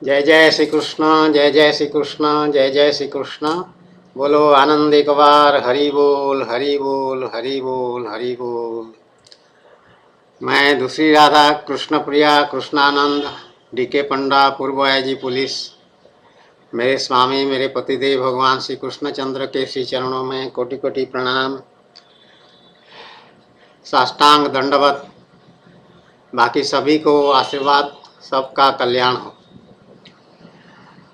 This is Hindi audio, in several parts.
जय जय श्री कृष्ण, जय जय श्री कृष्ण, जय जय श्री कृष्ण। बोलो आनंद एक बार, हरि बोल हरि बोल हरि बोल हरि बोल। मैं दूसरी राधा कृष्ण प्रिया कृष्णानंद डीके पंडा पूर्व आईजी पुलिस, मेरे स्वामी मेरे पतिदेव भगवान श्री कृष्णचंद्र के श्री चरणों में कोटि कोटि प्रणाम, साष्टांग दंडवत। बाकी सभी को आशीर्वाद, सबका कल्याण हो।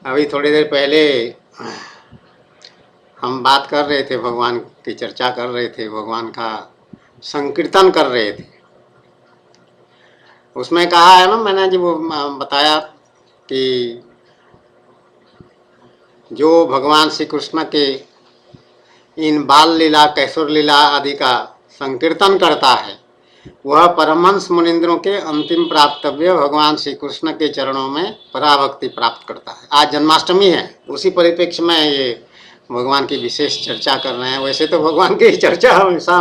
अभी थोड़ी देर पहले हम बात कर रहे थे, भगवान की चर्चा कर रहे थे, भगवान का संकीर्तन कर रहे थे। उसमें कहा है ना, मैंने जो बताया कि जो भगवान श्री कृष्ण के इन बाल लीला कैशोर लीला आदि का संकीर्तन करता है, वह परमहंस मुनिंद्रों के अंतिम प्राप्तव्य भगवान श्री कृष्ण के चरणों में पराभक्ति प्राप्त करता है। आज जन्माष्टमी है, उसी परिप्रेक्ष्य में ये भगवान की विशेष चर्चा कर रहे हैं। वैसे तो भगवान की चर्चा हमेशा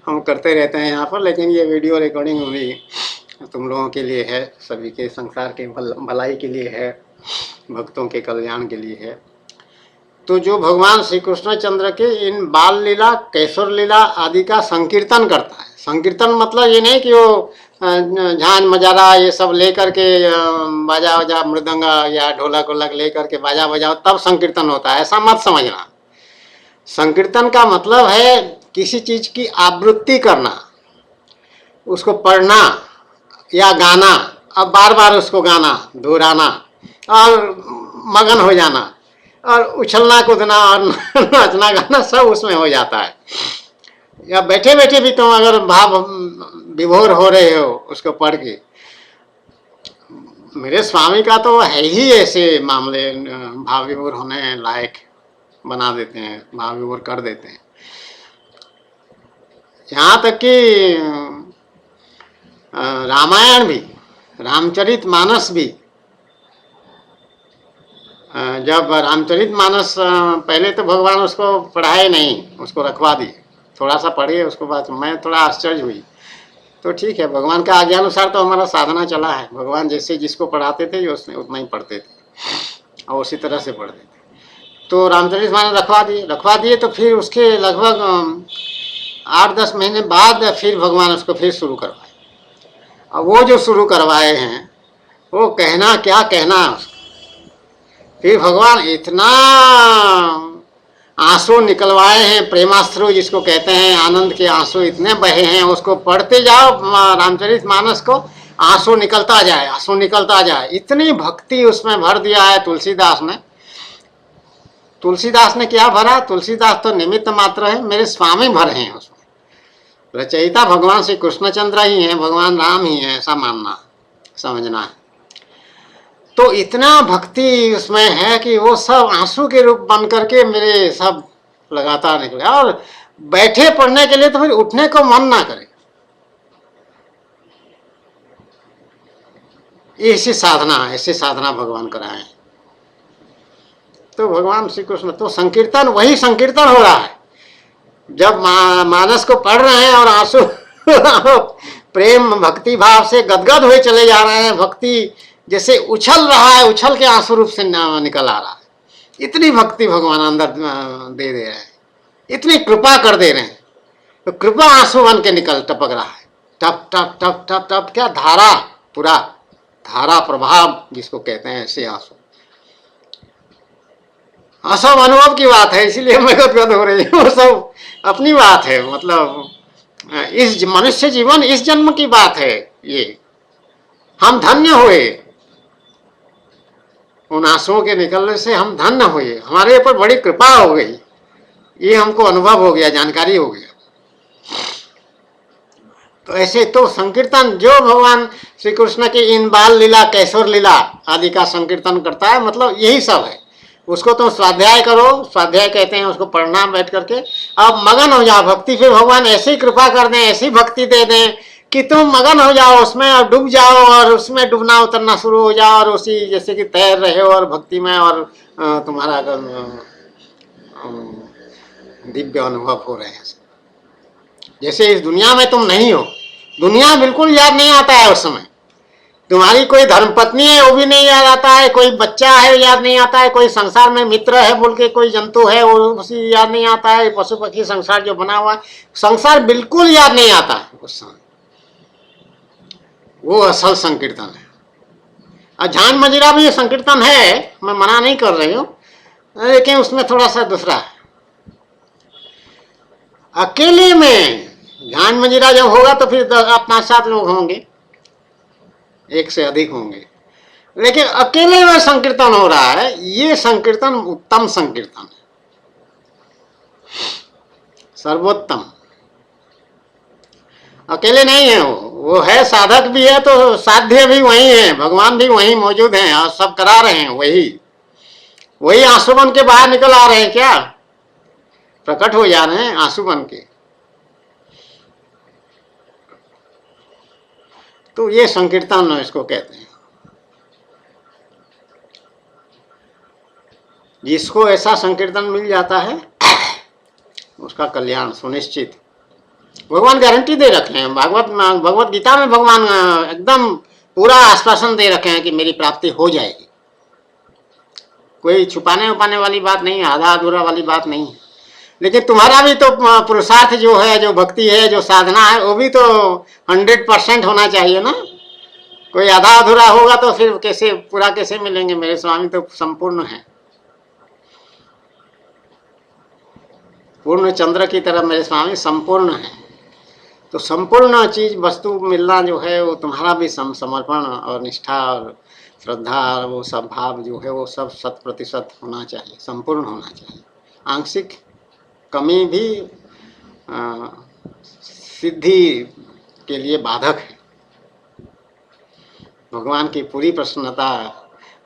हम करते रहते हैं यहाँ पर, लेकिन ये वीडियो रिकॉर्डिंग भी तुम लोगों के लिए है, सभी के संसार के भलाई के लिए है, भक्तों के कल्याण के लिए है। तो जो भगवान श्री कृष्णचंद्र के इन बाल लीला कैशोर लीला आदि का संकीर्तन करता है। संकीर्तन मतलब ये नहीं कि वो झांझ मजारा ये सब लेकर के बाजा वजा मृदंगा या ढोलक वोलक लेकर के बाजा बजाओ तब संकीर्तन होता है, ऐसा मत समझना। संकीर्तन का मतलब है किसी चीज की आवृत्ति करना, उसको पढ़ना या गाना, अब बार बार उसको गाना, दोहराना और मगन हो जाना और उछलना कूदना और नाचना गाना सब उसमें हो जाता है। या बैठे बैठे भी तुम अगर भाव विभोर हो रहे हो उसको पढ़ के, मेरे स्वामी का तो है ही ऐसे मामले, भाव विभोर होने लायक बना देते हैं, भाव विभोर कर देते हैं। यहाँ तक कि रामायण भी, रामचरितमानस भी, जब रामचरितमानस पहले तो भगवान उसको पढ़ाए नहीं, उसको रखवा दिए, थोड़ा सा पढ़िए, उसके बाद मैं थोड़ा आश्चर्य हुई। तो ठीक है, भगवान का आज्ञानुसार तो हमारा साधना चला है। भगवान जैसे जिसको पढ़ाते थे उसने उतना ही पढ़ते थे और उसी तरह से पढ़ते थे। तो रामचरितमानस रखवा दिए तो फिर उसके लगभग 8-10 महीने बाद फिर भगवान उसको फिर शुरू करवाए। और वो जो शुरू करवाए हैं वो कहना क्या कहना, फिर भगवान इतना आंसू निकलवाए हैं, प्रेमाश्रु जिसको कहते हैं, आनंद के आंसू इतने बहे हैं, उसको पढ़ते जाओ रामचरितमानस को, आंसू निकलता जाए, आंसू निकलता जाए। इतनी भक्ति उसमें भर दिया है तुलसीदास ने। तुलसीदास ने क्या भरा? तुलसीदास तो निमित्त मात्र है, मेरे स्वामी भरे हैं उसमें। रचयिता भगवान श्री कृष्णचंद्र ही है, भगवान राम ही है, ऐसा मानना समझना है। तो इतना भक्ति उसमें है कि वो सब आंसू के रूप बन करके मेरे सब लगातार निकले, और बैठे पढ़ने के लिए तो फिर उठने को मन ना करे। ऐसी साधना भगवान कराए। तो भगवान श्री कृष्ण तो संकीर्तन, वही संकीर्तन हो रहा है। जब मानस को पढ़ रहे हैं और आंसू प्रेम भक्ति भाव से गदगद हुए चले जा रहे हैं, भक्ति जैसे उछल रहा है, उछल के आंसू रूप से निकल आ रहा है। इतनी भक्ति भगवान अंदर दे रहे हैं, इतनी कृपा कर दे रहे हैं, तो कृपा आंसू बन के निकल टपक रहा है, टप टप टप टप टप, क्या धारा, पूरा धारा प्रभाव जिसको कहते हैं, ऐसे आंसू। सब अनुभव की बात है, इसीलिए मैं गदगद हो रही हूँ। सब अपनी बात है, मतलब इस मनुष्य जीवन, इस जन्म की बात है। ये हम धन्य हुए, उन आंसुओं के निकलने से हम धन्य हुए, हमारे ऊपर बड़ी कृपा हो गई, ये हमको अनुभव हो गया, जानकारी हो गया। तो ऐसे तो संकीर्तन जो भगवान श्री कृष्ण के इन बाल लीला कैशोर लीला आदि का संकीर्तन करता है, मतलब यही सब है। उसको तो स्वाध्याय करो, स्वाध्याय कहते हैं उसको, पढ़ना बैठ करके, अब मगन हो जाओ भक्ति। फिर भगवान ऐसी कृपा कर दें, ऐसी भक्ति दे दें कि तुम मगन हो जाओ उसमें और डूब जाओ, और उसमें डूबना उतरना शुरू हो जाओ, और उसी जैसे कि तैर रहे हो और भक्ति में, और तुम्हारा दिव्य अनुभव हो रहे हैं, जैसे इस दुनिया में तुम नहीं हो। दुनिया बिल्कुल याद नहीं आता है उस समय, तुम्हारी कोई धर्मपत्नी है वो भी नहीं याद आता है, कोई बच्चा है याद नहीं आता है, कोई संसार में मित्र है बोल के कोई जंतु है वो उसी याद नहीं आता है, पशु पक्षी संसार जो बना हुआ है संसार बिल्कुल याद नहीं आता है उस समय। वो असल संकीर्तन है। और झांझ मंजीरा भी संकीर्तन है, मैं मना नहीं कर रही हूँ, लेकिन उसमें थोड़ा सा दूसरा है। अकेले में झांझ मंजीरा जब होगा तो फिर 5-7 लोग होंगे, एक से अधिक होंगे, लेकिन अकेले में संकीर्तन हो रहा है, ये संकीर्तन उत्तम संकीर्तन है, सर्वोत्तम। अकेले नहीं है वो है, साधक भी है तो साध्य भी वही है, भगवान भी वही मौजूद हैं और सब करा रहे हैं, वही आंसू बन के बाहर निकल आ रहे हैं, क्या प्रकट हो जा रहे हैं आंसू बन के। तो ये संकीर्तन इसको कहते हैं। जिसको ऐसा संकीर्तन मिल जाता है उसका कल्याण सुनिश्चित। भगवान गारंटी दे रखे हैं, भगवत गीता में भगवान एकदम पूरा आश्वासन दे रखे हैं कि मेरी प्राप्ति हो जाएगी। कोई छुपाने उपाने वाली बात नहीं, आधा अधूरा वाली बात नहीं है। लेकिन तुम्हारा भी तो पुरुषार्थ जो है, जो भक्ति है, जो साधना है, वो भी तो 100% होना चाहिए ना। कोई आधा अधूरा होगा तो फिर कैसे पूरा कैसे मिलेंगे। मेरे स्वामी तो संपूर्ण है, पूर्ण चंद्र की तरह मेरे स्वामी संपूर्ण है। तो संपूर्ण चीज वस्तु मिलना जो है वो तुम्हारा भी समर्पण और निष्ठा और श्रद्धा और वो सब भाव जो है वो सब 100% होना चाहिए, संपूर्ण होना चाहिए। आंशिक कमी भी सिद्धि के लिए बाधक है। भगवान की पूरी प्रसन्नता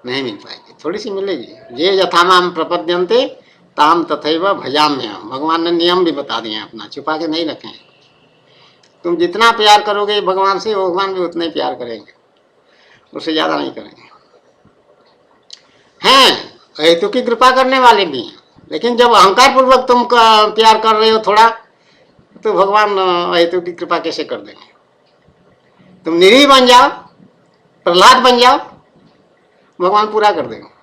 नहीं मिल पाएगी, थोड़ी सी मिलेगी। ये यथामाम प्रपद्यन्ते ताम तथैव भजाम्यहम्। भगवान ने नियम भी बता दिए, अपना छुपा के नहीं रखे। तुम जितना प्यार करोगे भगवान से, भगवान भी उतना ही प्यार करेंगे, उससे ज्यादा नहीं करेंगे। हैं हेतु की कृपा करने वाले भी हैं, लेकिन जब अहंकार पूर्वक तुम प्यार कर रहे हो थोड़ा, तो भगवान हेतु की कृपा कैसे कर देंगे। तुम निरीह बन जाओ, प्रहलाद बन जाओ, भगवान पूरा कर देंगे।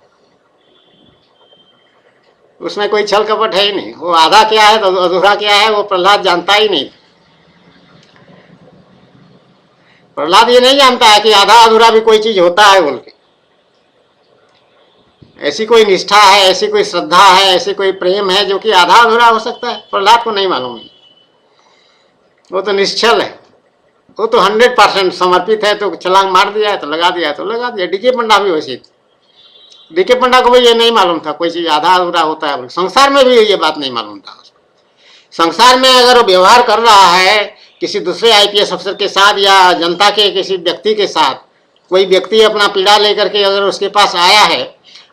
उसमें कोई छल कपट है ही नहीं। वो आधा क्या है तो अधूरा क्या है वो प्रहलाद जानता ही नहीं। प्रहलाद ये नहीं जानता है कि आधा अधूरा भी कोई चीज होता है बोल के। ऐसी कोई निष्ठा है, ऐसी कोई श्रद्धा है, ऐसी कोई प्रेम है जो कि आधा अधूरा हो सकता है, प्रहलाद को नहीं मालूम है। वो तो निश्चल है, वो तो 100% समर्पित है। तो छलांग मार दिया है तो लगा दिया है तो लगा दिया। डीके पंडा भी वैसे, डीके पंडा को भी ये नहीं मालूम था कोई चीज आधा अधूरा होता है। संसार में भी ये बात नहीं मालूम था उसको। संसार में अगर वो व्यवहार कर रहा है किसी दूसरे IPS अफसर के साथ या जनता के किसी व्यक्ति के साथ, कोई व्यक्ति अपना पीड़ा लेकर के अगर उसके पास आया है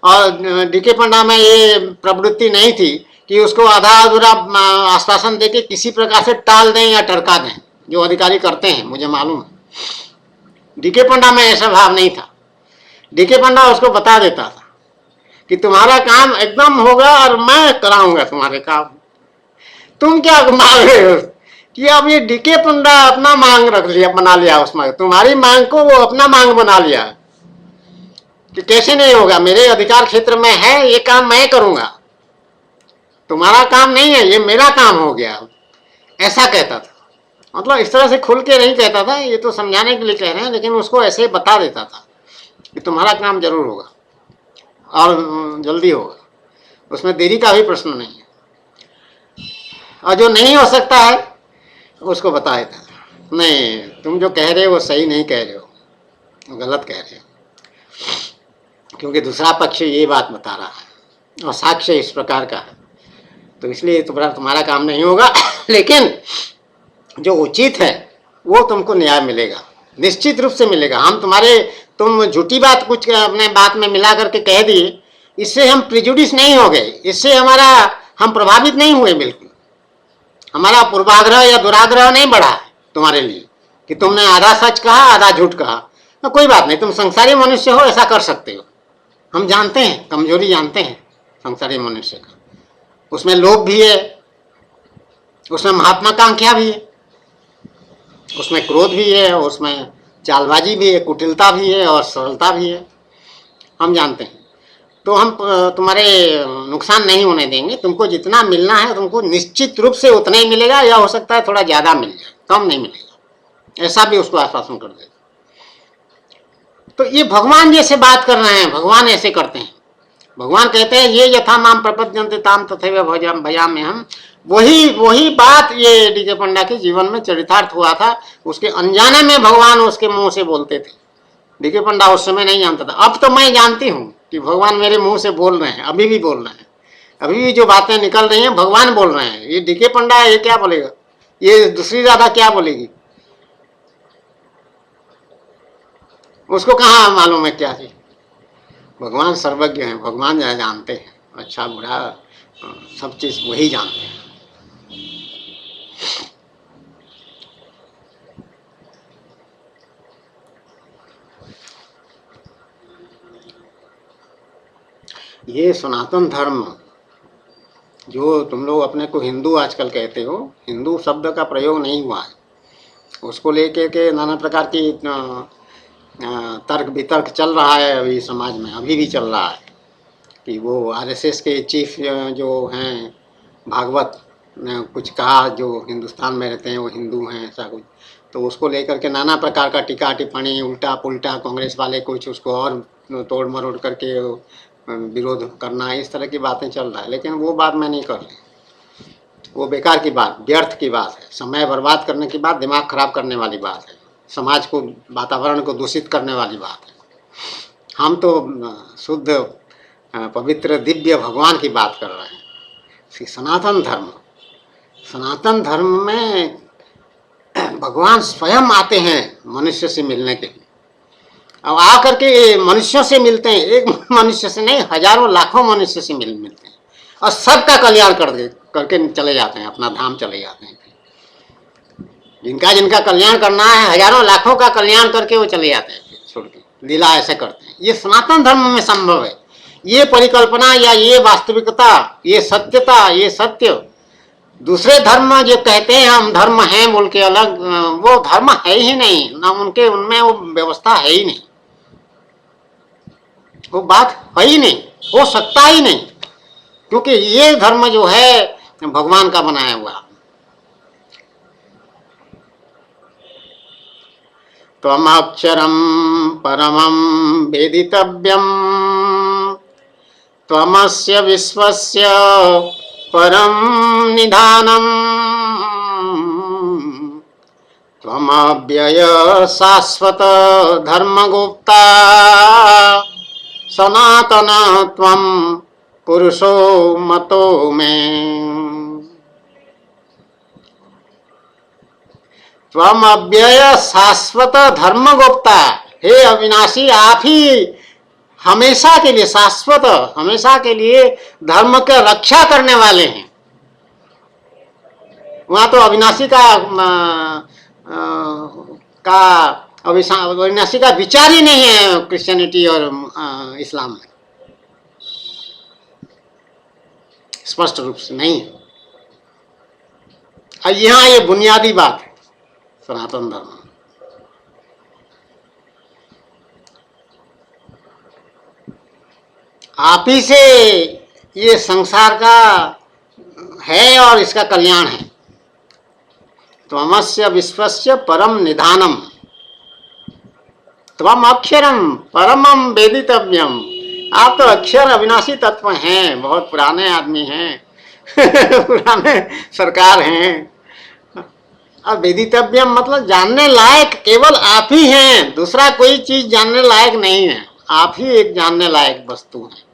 और डीके पंडा में ये प्रवृत्ति नहीं थी कि उसको आधा अधूरा आश्वासन देके किसी प्रकार से टाल दें या टरका दें, जो अधिकारी करते हैं, मुझे मालूम है। डीके पंडा में ऐसा भाव नहीं था। डीके पंडा उसको बता देता था कि तुम्हारा काम एकदम होगा और मैं कराऊंगा तुम्हारे काम। तुम क्या मांग रहे हो कि अब ये डीके पंडा अपना मांग रख लिया, बना लिया उसमें, तुम्हारी मांग को वो अपना मांग बना लिया कि कैसे नहीं होगा, मेरे अधिकार क्षेत्र में है, ये काम मैं करूंगा, तुम्हारा काम नहीं है, ये मेरा काम हो गया। ऐसा कहता था। मतलब इस तरह से खुल के नहीं कहता था, ये तो समझाने के लिए कह रहे हैं, लेकिन उसको ऐसे बता देता था कि तुम्हारा काम जरूर होगा और जल्दी होगा, उसमें देरी का भी प्रश्न नहीं है। और जो नहीं हो सकता है उसको बता देता था, नहीं तुम जो कह रहे हो वो सही नहीं कह रहे हो, गलत कह रहे हो, क्योंकि दूसरा पक्ष ये बात बता रहा है और साक्ष्य इस प्रकार का है, तो इसलिए तुम्हारा काम नहीं होगा। लेकिन जो उचित है वो तुमको न्याय मिलेगा, निश्चित रूप से मिलेगा। तुम झूठी बात कुछ अपने बात में मिला करके कह दिए, इससे हम प्रिजुडिस नहीं हो गए, इससे हम प्रभावित नहीं हुए, बिल्कुल हमारा पूर्वाग्रह या दुराग्रह नहीं बढ़ा तुम्हारे लिए कि तुमने आधा सच कहा आधा झूठ कहा। तो कोई बात नहीं, तुम संसारी मनुष्य हो, ऐसा कर सकते हो। हम जानते हैं, कमजोरी जानते हैं संसारी मनुष्य का। उसमें लोभ भी है, उसमें महात्माकांक्षा भी है, उसमें क्रोध भी है, उसमें चालबाजी भी है, कुटिलता भी है और सरलता भी है, हम जानते हैं। तो हम तुम्हारे नुकसान नहीं होने देंगे, तुमको जितना मिलना है तुमको निश्चित रूप से उतना ही मिलेगा, या हो सकता है थोड़ा ज़्यादा मिल जाए, कम नहीं मिलेगा, ऐसा भी उसको आश्वासन कर दे। तो ये भगवान जैसे बात कर रहे हैं, भगवान ऐसे करते हैं। भगवान कहते हैं ये यथा माम प्रपद्यन्ते ताम तथैव भजामि हम। वही बात ये डीके पंडा के जीवन में चरितार्थ हुआ था। उसके अनजाने में भगवान उसके मुंह से बोलते थे। डीके पंडा उस समय नहीं जानता था, अब तो मैं जानती हूँ कि भगवान मेरे मुंह से बोल रहे हैं, अभी भी बोल रहे हैं, अभी भी जो बातें निकल रही हैं भगवान बोल रहे हैं। ये डीके पंडा ये क्या बोलेगा, ये दूसरी राधा क्या बोलेगी, उसको कहाँ मालूम है क्या चीज। भगवान सर्वज्ञ हैं, भगवान जानते हैं, अच्छा बुरा सब चीज वही जानते हैं। ये सनातन धर्म जो तुम लोग अपने को हिंदू आजकल कहते हो, हिंदू शब्द का प्रयोग नहीं हुआ है, उसको लेके के नाना प्रकार की तर्क वितर्क चल रहा है अभी समाज में, अभी भी चल रहा है कि वो आरएसएस के चीफ जो हैं भागवत ने कुछ कहा, जो हिंदुस्तान में रहते हैं वो हिंदू हैं, ऐसा कुछ। तो उसको लेकर के नाना प्रकार का टीका टिप्पणी, उल्टा पुल्टा, कांग्रेस वाले कुछ उसको और तोड़ मरोड़ करके विरोध करना, इस तरह की बातें चल रहा है। लेकिन वो बात मैं नहीं कर रही, वो बेकार की बात, व्यर्थ की बात है, समय बर्बाद करने की बात, दिमाग खराब करने वाली बात है, समाज को, वातावरण को दूषित करने वाली बात है। हम तो शुद्ध पवित्र दिव्य भगवान की बात कर रहे हैं। सनातन धर्म, सनातन धर्म में भगवान स्वयं आते हैं मनुष्य से मिलने के लिए। अब आकर के मनुष्यों से मिलते हैं, एक मनुष्य से नहीं, हजारों लाखों मनुष्य से मिलते हैं और सबका कल्याण करके चले जाते हैं, अपना धाम चले जाते हैं। जिनका कल्याण करना है, हजारों लाखों का कल्याण करके वो चले जाते हैं छोड़ के, लीला ऐसे करते हैं। ये सनातन धर्म में संभव है। ये परिकल्पना या ये वास्तविकता, ये सत्यता, ये सत्य दूसरे धर्म जो कहते हैं हम धर्म हैं बोल के अलग, वो धर्म है ही नहीं ना, उनके उनमें वो व्यवस्था है ही नहीं, वो बात है ही नहीं, हो सकता ही नहीं, क्योंकि ये धर्म जो है भगवान का बनाया हुआ। त्वमक्षरं परमं वेदितव्यं, त्वमस्य विश्वस्य परं निधानम्, त्वमव्यय शाश्वत धर्मगुप्ता, सनातन त्वं पुरुषो मतो मे। त्वम अव्यय शाश्वत धर्मगुप्ता, हे अविनाशी आप ही हमेशा के लिए, शाश्वत हमेशा के लिए धर्म की रक्षा करने वाले हैं। वहां तो अविनाशी अविनाशी का विचार ही नहीं है क्रिश्चियनिटी और इस्लाम में, स्पष्ट रूप से नहीं। और यहाँ ये बुनियादी बात है सनातन धर्म। आप ही से ये संसार का है और इसका कल्याण है। त्वमस्य विश्वस्य परम निधानम, त्वम अक्षरम परमम वेदितव्यम। आप तो अक्षर अविनाशी तत्व हैं, बहुत पुराने आदमी हैं पुराने सरकार हैं। अब वेदितव्यम मतलब जानने लायक केवल आप ही हैं, दूसरा कोई चीज जानने लायक नहीं है, आप ही एक जानने लायक वस्तु है।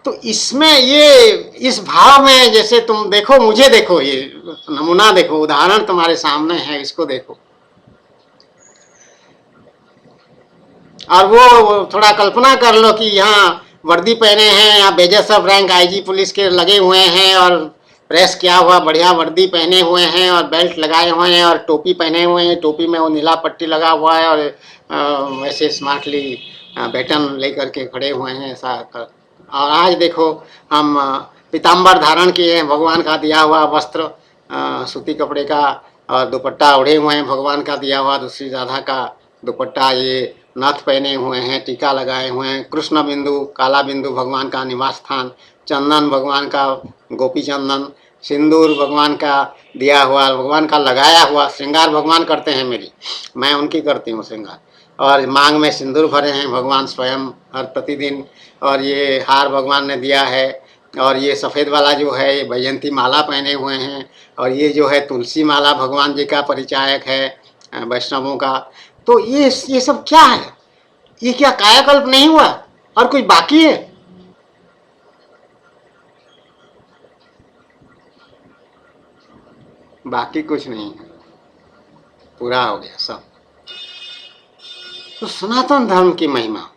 तो इसमें ये इस भाव में, जैसे तुम देखो, मुझे देखो, ये नमूना देखो, उदाहरण तुम्हारे सामने है, इसको देखो और वो थोड़ा कल्पना कर लो कि यहाँ वर्दी पहने हैं, यहाँ बेजर सब रैंक आईजी पुलिस के लगे हुए हैं और प्रेस किया हुआ बढ़िया वर्दी पहने हुए हैं और बेल्ट लगाए हुए हैं और टोपी पहने हुए हैं, टोपी में वो नीला पट्टी लगा हुआ है और वैसे स्मार्टली बैटन लेकर के खड़े हुए हैं ऐसा। और आज देखो हम पीताम्बर धारण किए हैं, भगवान का दिया हुआ वस्त्र सूती कपड़े का, और दुपट्टा ओढ़े हुए हैं भगवान का दिया हुआ, दूसरी राधा का दुपट्टा, ये नथ पहने हुए हैं, टीका लगाए हुए हैं, कृष्ण बिंदु काला बिंदु भगवान का निवास स्थान, चंदन भगवान का गोपी चंदन, सिंदूर भगवान का दिया हुआ, भगवान का लगाया हुआ, श्रृंगार भगवान करते हैं मेरी, मैं उनकी करती हूँ श्रृंगार, और मांग में सिंदूर भरे हैं भगवान स्वयं हर प्रतिदिन, और ये हार भगवान ने दिया है, और ये सफ़ेद वाला जो है ये वैजयंती माला पहने हुए हैं, और ये जो है तुलसी माला भगवान जी का परिचायक है वैष्णवों का। तो ये सब क्या है? ये क्या कायाकल्प नहीं हुआ और कुछ बाकी है? बाकी कुछ नहीं है, पूरा हो गया सब। तो सनातन धर्म की महिमा,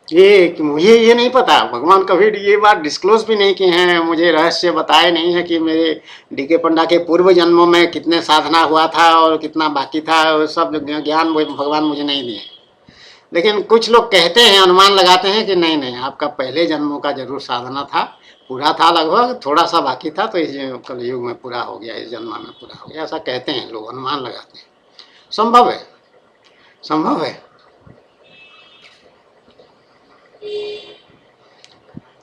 ये मुझे ये नहीं पता, भगवान कभी ये बात डिस्क्लोज भी नहीं की हैं, मुझे रहस्य बताए नहीं है कि मेरे डीके पंडा के पूर्व जन्मों में कितने साधना हुआ था और कितना बाकी था, वो सब ज्ञान भगवान मुझे नहीं दिए। लेकिन कुछ लोग कहते हैं, अनुमान लगाते हैं कि नहीं नहीं, आपका पहले जन्मों का जरूर साधना था, पूरा था लगभग, थोड़ा सा बाकी था, तो इस कलयुग में पूरा हो गया, इस जन्म में पूरा हो गया, ऐसा कहते हैं लोग, अनुमान लगाते हैं। संभव है, संभव है।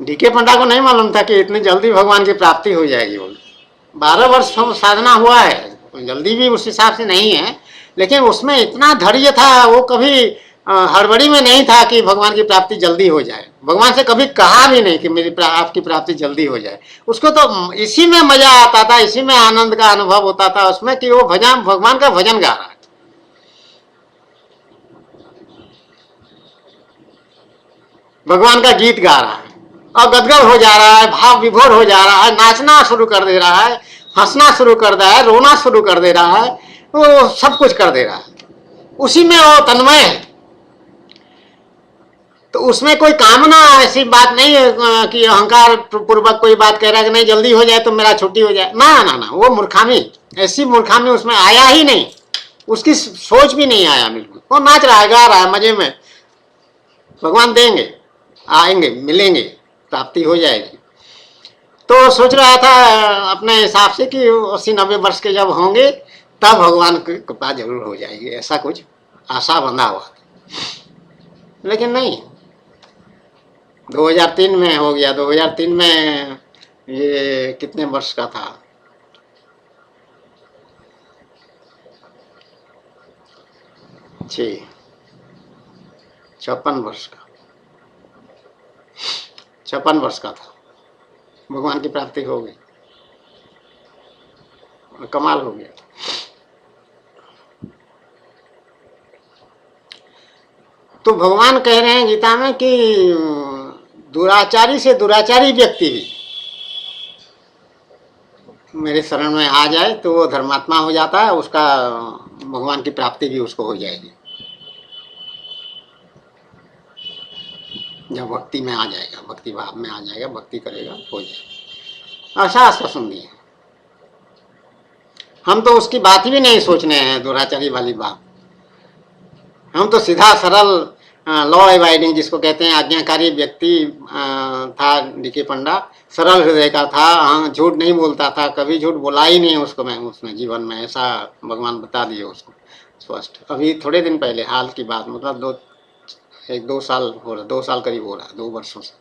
डीके पंडा को नहीं मालूम था कि इतनी जल्दी भगवान की प्राप्ति हो जाएगी। बोल 12 वर्ष साधना हुआ है, जल्दी भी उस हिसाब से नहीं है, लेकिन उसमें इतना धैर्य था, वो कभी हड़बड़ी में नहीं था कि भगवान की प्राप्ति जल्दी हो जाए। भगवान से कभी कहा भी नहीं कि मेरी आपकी प्राप्ति जल्दी हो जाए। उसको तो इसी में मजा आता था, इसी में आनंद का अनुभव होता था उसमें कि वो भजन, भगवान का भजन गा रहा है, भगवान का गीत गा रहा है, और गदगद हो जा रहा है, भाव विभोर हो जा रहा है, नाचना शुरू कर दे रहा है, हंसना शुरू कर दे रहा है, रोना शुरू कर दे रहा है, वो सब कुछ कर दे रहा है, उसी में वो तन्मय है। तो उसमें कोई कामना ऐसी बात नहीं है कि अहंकार पूर्वक कोई बात कह रहा है कि नहीं जल्दी हो जाए तो मेरा छुट्टी हो जाए, ना ना ना, वो मूर्खामी, ऐसी मूर्खामी उसमें आया ही नहीं, उसकी सोच भी नहीं आया बिल्कुल। वो नाच रहा है, गा रहा है, मजे में, भगवान देंगे, आएंगे, मिलेंगे, प्राप्ति हो जाएगी। तो सोच रहा था अपने हिसाब से कि 80-90 वर्ष के जब होंगे तब भगवान की कृपा जरूर हो जाएगी, ऐसा कुछ आशा बंधा हुआ। लेकिन नहीं, 2003 में हो गया। 2003 में ये कितने वर्ष का था, 56 वर्ष का, 56 वर्ष का था, भगवान की प्राप्ति हो गई, कमाल हो गया। तो भगवान कह रहे हैं गीता में कि दुराचारी से दुराचारी व्यक्ति भी मेरे शरण में आ जाए तो वो धर्मात्मा हो जाता है, उसका भगवान की प्राप्ति भी उसको हो जाएगी, जब भक्ति में आ जाएगा, भक्ति भाव में आ जाएगा, भक्ति करेगा, हो जाएगा, ऐसा आश्वासन दिया। हम तो उसकी बात भी नहीं सोचने हैं, दुराचारी वाली बात। हम तो सीधा सरल लॉ अबाइडिंग जिसको कहते हैं आज्ञाकारी व्यक्ति था डीके पंडा, सरल हृदय का था, हाँ, झूठ नहीं बोलता था, कभी झूठ बोला ही नहीं उसको, मैं उसने जीवन में, ऐसा भगवान बता दिए उसको स्पष्ट। अभी थोड़े दिन पहले, हाल की बात, मतलब 1-2 साल हो रहा, 2 साल करीब हो रहा, 2 वर्षों से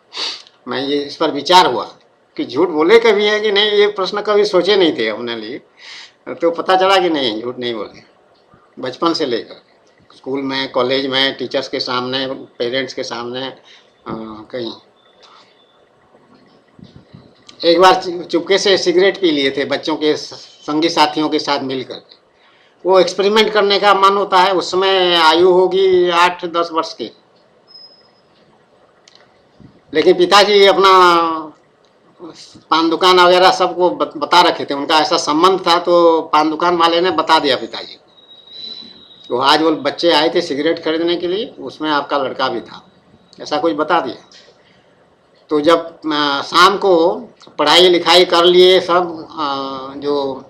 मैं ये इस पर विचार हुआ कि झूठ बोले कभी है कि नहीं, ये प्रश्न कभी सोचे नहीं थे अपने लिए। तो पता चला कि नहीं, झूठ नहीं बोले, बचपन से लेकर स्कूल में, कॉलेज में, टीचर्स के सामने, पेरेंट्स के सामने, कहीं। एक बार चुपके से सिगरेट पी लिए थे बच्चों के संगी साथियों के साथ मिलकर। वो एक्सपेरिमेंट करने का मन होता है, उस समय आयु होगी 8-10 वर्ष की, लेकिन पिताजी अपना पान दुकान वगैरह सबको बता रखे थे, उनका ऐसा संबंध था, तो पान दुकान वाले ने बता दिया पिताजी को। तो आज वो बच्चे आए थे सिगरेट खरीदने के लिए, उसमें आपका लड़का भी था, ऐसा कुछ बता दिया। तो जब शाम को पढ़ाई लिखाई कर लिए सब, जो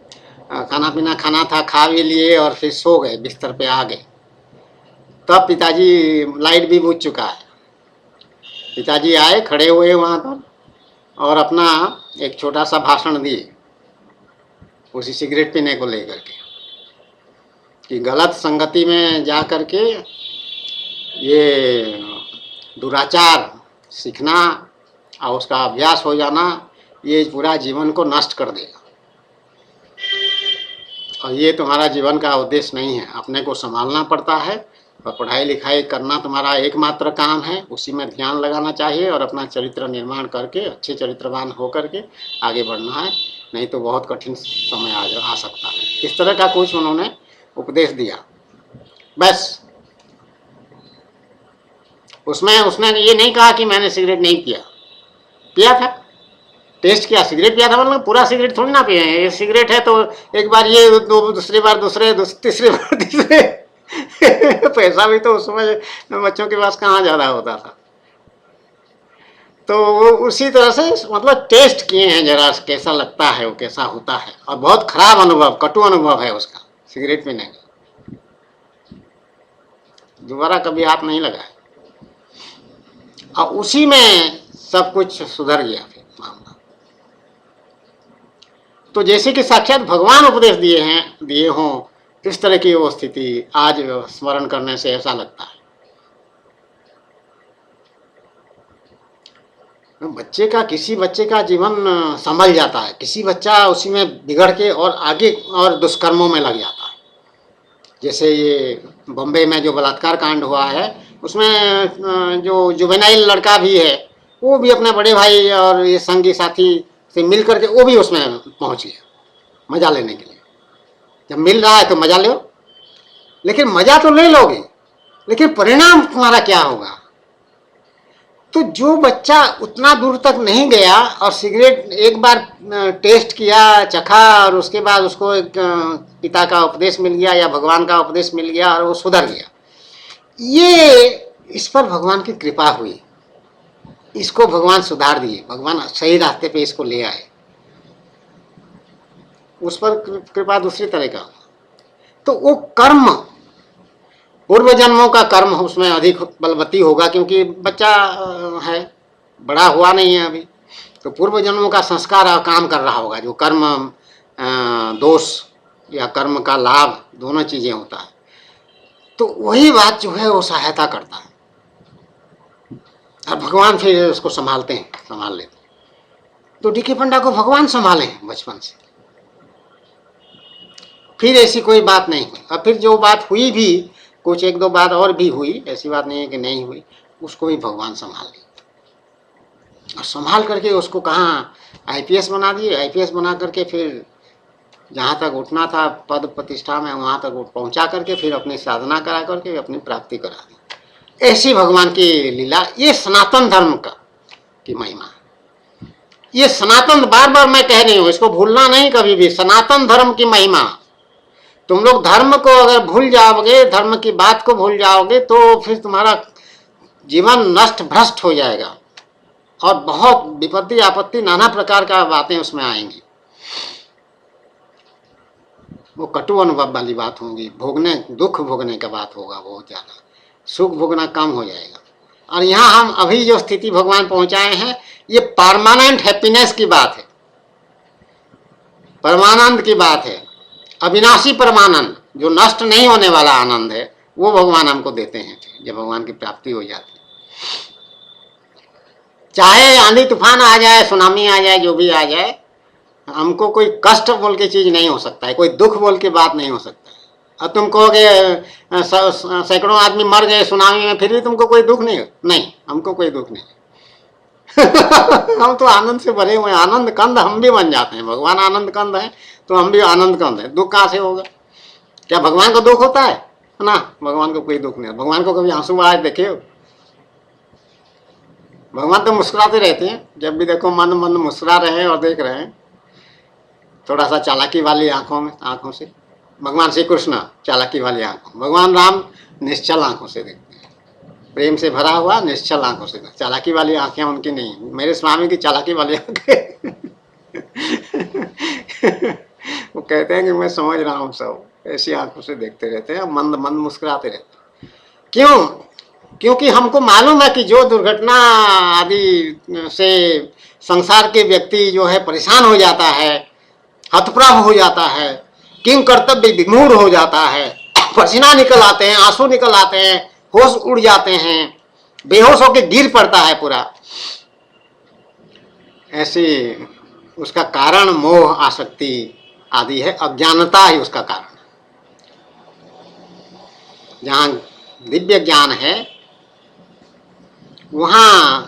खाना पीना खाना था, खा भी लिए और फिर सो गए, बिस्तर पे आ गए। तब पिताजी, लाइट भी बुझ चुका है, पिताजी आए, खड़े हुए वहाँ पर और अपना एक छोटा सा भाषण दिए उसी सिगरेट पीने को लेकर के, कि गलत संगति में जा कर के ये दुराचार सीखना और उसका अभ्यास हो जाना, ये पूरा जीवन को नष्ट कर देगा और ये तुम्हारा जीवन का उद्देश्य नहीं है। अपने को संभालना पड़ता है और पढ़ाई लिखाई करना तुम्हारा एकमात्र काम है, उसी में ध्यान लगाना चाहिए और अपना चरित्र निर्माण करके अच्छे चरित्रवान होकर के आगे बढ़ना है, नहीं तो बहुत कठिन समय आ सकता है। इस तरह का कुछ उन्होंने उपदेश दिया। बस उसमें उसने ये नहीं कहा कि मैंने सिगरेट नहीं पिया, पिया था, टेस्ट किया, सिगरेट पिया था, मतलब पूरा सिगरेट थोड़ी ना पिए हैं। ये सिगरेट है तो एक बार ये, दूसरी बार दूसरे, तीसरी बार तीसरे पैसा भी तो उस समय बच्चों के पास कहाँ ज़्यादा होता था। तो वो उसी तरह से मतलब टेस्ट किए हैं जरा कैसा लगता है, वो कैसा होता है, और बहुत खराब अनुभव, कटु अनुभव है उसका सिगरेट पीने का। दोबारा कभी हाथ नहीं लगाए और उसी में सब कुछ सुधर गया फिर मामला। तो जैसे कि साक्षात भगवान उपदेश दिए हों, इस तरह की वो स्थिति आज स्मरण करने से ऐसा लगता है। किसी बच्चे का जीवन संभल जाता है, किसी बच्चा उसी में बिगड़ के और आगे और दुष्कर्मों में लग जाता है। जैसे ये बम्बई में जो बलात्कार कांड हुआ है, उसमें जो जुवेनाइल लड़का भी है, वो भी अपने बड़े भाई और ये संगी साथी से मिल करके वो भी उसमें पहुंच गया मजा लेने के लिए। जब मिल रहा है तो मजा लो, लेकिन मजा तो ले लोगे, लेकिन परिणाम तुम्हारा क्या होगा? तो जो बच्चा उतना दूर तक नहीं गया और सिगरेट एक बार टेस्ट किया, चखा, और उसके बाद उसको एक पिता का उपदेश मिल गया या भगवान का उपदेश मिल गया और वो सुधर गया, ये इस पर भगवान की कृपा हुई, इसको भगवान सुधार दिए, भगवान सही रास्ते पे इसको ले आए। उस पर कृपा दूसरी तरह का। तो वो कर्म, पूर्व जन्मों का कर्म उसमें अधिक बलवती होगा, क्योंकि बच्चा है, बड़ा हुआ नहीं है अभी, तो पूर्व जन्मों का संस्कार काम कर रहा होगा, जो कर्म दोष या कर्म का लाभ दोनों चीजें होता है। तो वही बात जो है वो सहायता करता है और भगवान फिर उसको संभाल लेते हैं। तो डी.के. पंडा को भगवान संभाले बचपन से, फिर ऐसी कोई बात नहीं हुई। और फिर जो बात हुई भी, कुछ एक दो बात और भी हुई, ऐसी बात नहीं है कि नहीं हुई, उसको भी भगवान संभाल लिया और संभाल करके उसको कहाँ आईपीएस बना दिए। आईपीएस बना करके फिर जहाँ तक उठना था पद प्रतिष्ठा में, वहाँ तक पहुँचा करके फिर अपनी साधना करा करके अपनी प्राप्ति करा दी। ऐसी भगवान की लीला, ये सनातन धर्म का की महिमा, ये सनातन, बार बार मैं कह रही हूँ, इसको भूलना नहीं कभी भी। सनातन धर्म की महिमा, तुम लोग धर्म को अगर भूल जाओगे, धर्म की बात को भूल जाओगे, तो फिर तुम्हारा जीवन नष्ट भ्रष्ट हो जाएगा और बहुत विपत्ति आपत्ति नाना प्रकार का बातें उसमें आएंगी। वो कटु अनुभव वाली बात होगी, दुख भोगने का बात होगा बहुत ज्यादा, सुख भोगना कम हो जाएगा। और यहाँ हम अभी जो स्थिति भगवान पहुंचाए हैं, ये परमानेंट हैप्पीनेस की बात है, परमानंद की बात है, अविनाशी परमानंद, जो नष्ट नहीं होने वाला आनंद है, वो भगवान हमको देते हैं जब भगवान की प्राप्ति हो जाती है। चाहे आंधी तूफान आ जाए, सुनामी आ जाए, जो भी आ जाए, हमको कोई कष्ट बोल के चीज नहीं हो सकता है, कोई दुख बोल के बात नहीं हो सकता है। अब तुम कहोगे सैकड़ों आदमी मर गए सुनामी में, फिर भी तुमको कोई दुख नहीं, हमको कोई दुख नहीं हम तो आनंद से भरे हुए, आनंद कंद हम भी बन जाते हैं। भगवान आनंद कंद है तो हम भी आनंद कंद है। दुख कहाँ से होगा? क्या भगवान को दुख होता है ना? भगवान को कोई दुख नहीं। भगवान को कभी आंसू आए देखे हो? भगवान तो मुस्कुराते रहते हैं, जब भी देखो मन मन मुस्कुरा रहे हैं और देख रहे हैं, थोड़ा सा चालाकी वाली आंखों से। भगवान श्री कृष्ण चालाकी वाली आंखों, भगवान राम निश्चल आंखों से देखते हैं, प्रेम से भरा हुआ निश्चल आंखों से। चालाकी वाली आंखें उनकी नहीं, मेरे स्वामी की चालाकी वाली आंखें वो कहते हैं कि मैं समझ रहा हूँ सब, ऐसी आंखों से देखते रहते हैं, मंद मंद मुस्कुराते रहते हैं। क्यों? क्योंकि हमको मालूम है कि जो दुर्घटना आदि से संसार के व्यक्ति जो है परेशान हो जाता है, हतप्रभ हो जाता है, किंग कर्तव्य विमूढ़ हो जाता है, पसीना निकल आते हैं, आंसू निकल आते हैं, होश उड़ जाते हैं, बेहोश होकर गिर पड़ता है पूरा, ऐसे उसका कारण मोह आसक्ति आदि है, अज्ञानता ही उसका कारण। जहां दिव्य ज्ञान है वहां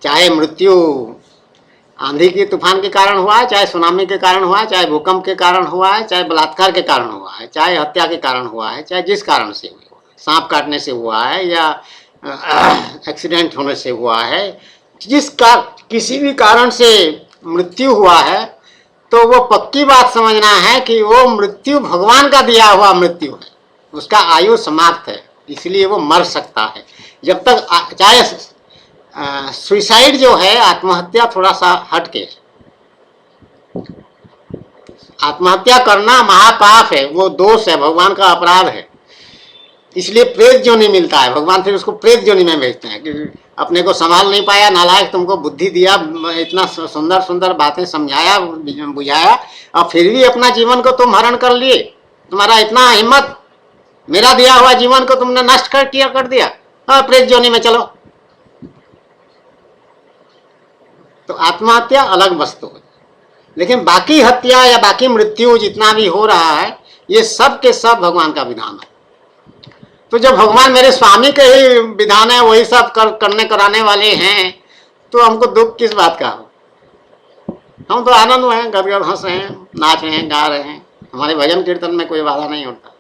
चाहे मृत्यु आंधी की तूफान के कारण हुआ है, चाहे सुनामी के कारण हुआ है, चाहे भूकंप के कारण हुआ है, चाहे बलात्कार के कारण हुआ है, चाहे हत्या के कारण हुआ है, चाहे जिस कारण से हुआ, सांप काटने से हुआ है या एक्सीडेंट होने से हुआ है, किसी भी कारण से मृत्यु हुआ है, तो वो पक्की बात समझना है कि वो मृत्यु भगवान का दिया हुआ मृत्यु है, उसका आयु समाप्त है, इसलिए वो मर सकता है। जब तक चाहे सुसाइड जो है, आत्महत्या थोड़ा सा हटके, आत्महत्या करना महापाप है, वो दोष है, भगवान का अपराध है, इसलिए प्रेत जोनि मिलता है। भगवान फिर उसको प्रेत जोनि में भेजते हैं कि अपने को संभाल नहीं पाया, नालायक, तुमको बुद्धि दिया, इतना सुंदर सुंदर बातें समझाया बुझाया, और फिर भी अपना जीवन को तुम हरण कर लिए, तुम्हारा इतना हिम्मत, मेरा दिया हुआ जीवन को तुमने नष्ट कर दिया, हाँ प्रेत जोनि में चलो। तो आत्महत्या अलग वस्तु है, लेकिन बाकी हत्या या बाकी मृत्यु जितना भी हो रहा है, ये सब के सब भगवान का विधान है। तो जब भगवान मेरे स्वामी के ही विधान है, वही सब करने कराने वाले हैं, तो हमको दुख किस बात का हो? हम तो आनंद में हैं, गदगद हंस रहे हैं, नाच रहे हैं, गा रहे हैं, हमारे भजन कीर्तन में कोई बाधा नहीं होता।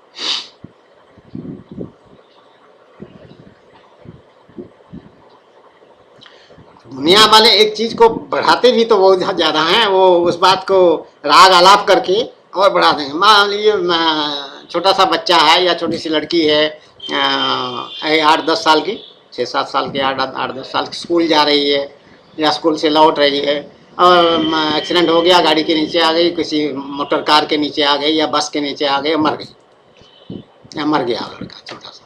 दुनिया वाले एक चीज को बढ़ाते भी तो बहुत ज्यादा हैं, वो उस बात को राग आलाप करके और बढ़ा देंगे। मान लीजिए छोटा सा बच्चा है या छोटी सी लड़की है, 8-10 साल की, 6-7 साल की, 8-10 साल की, स्कूल जा रही है या स्कूल से लौट रही है और एक्सीडेंट हो गया, गाड़ी के नीचे आ गई, किसी मोटर कार के नीचे आ गई या बस के नीचे आ गई, मर गई या मर गया लड़का छोटा सा।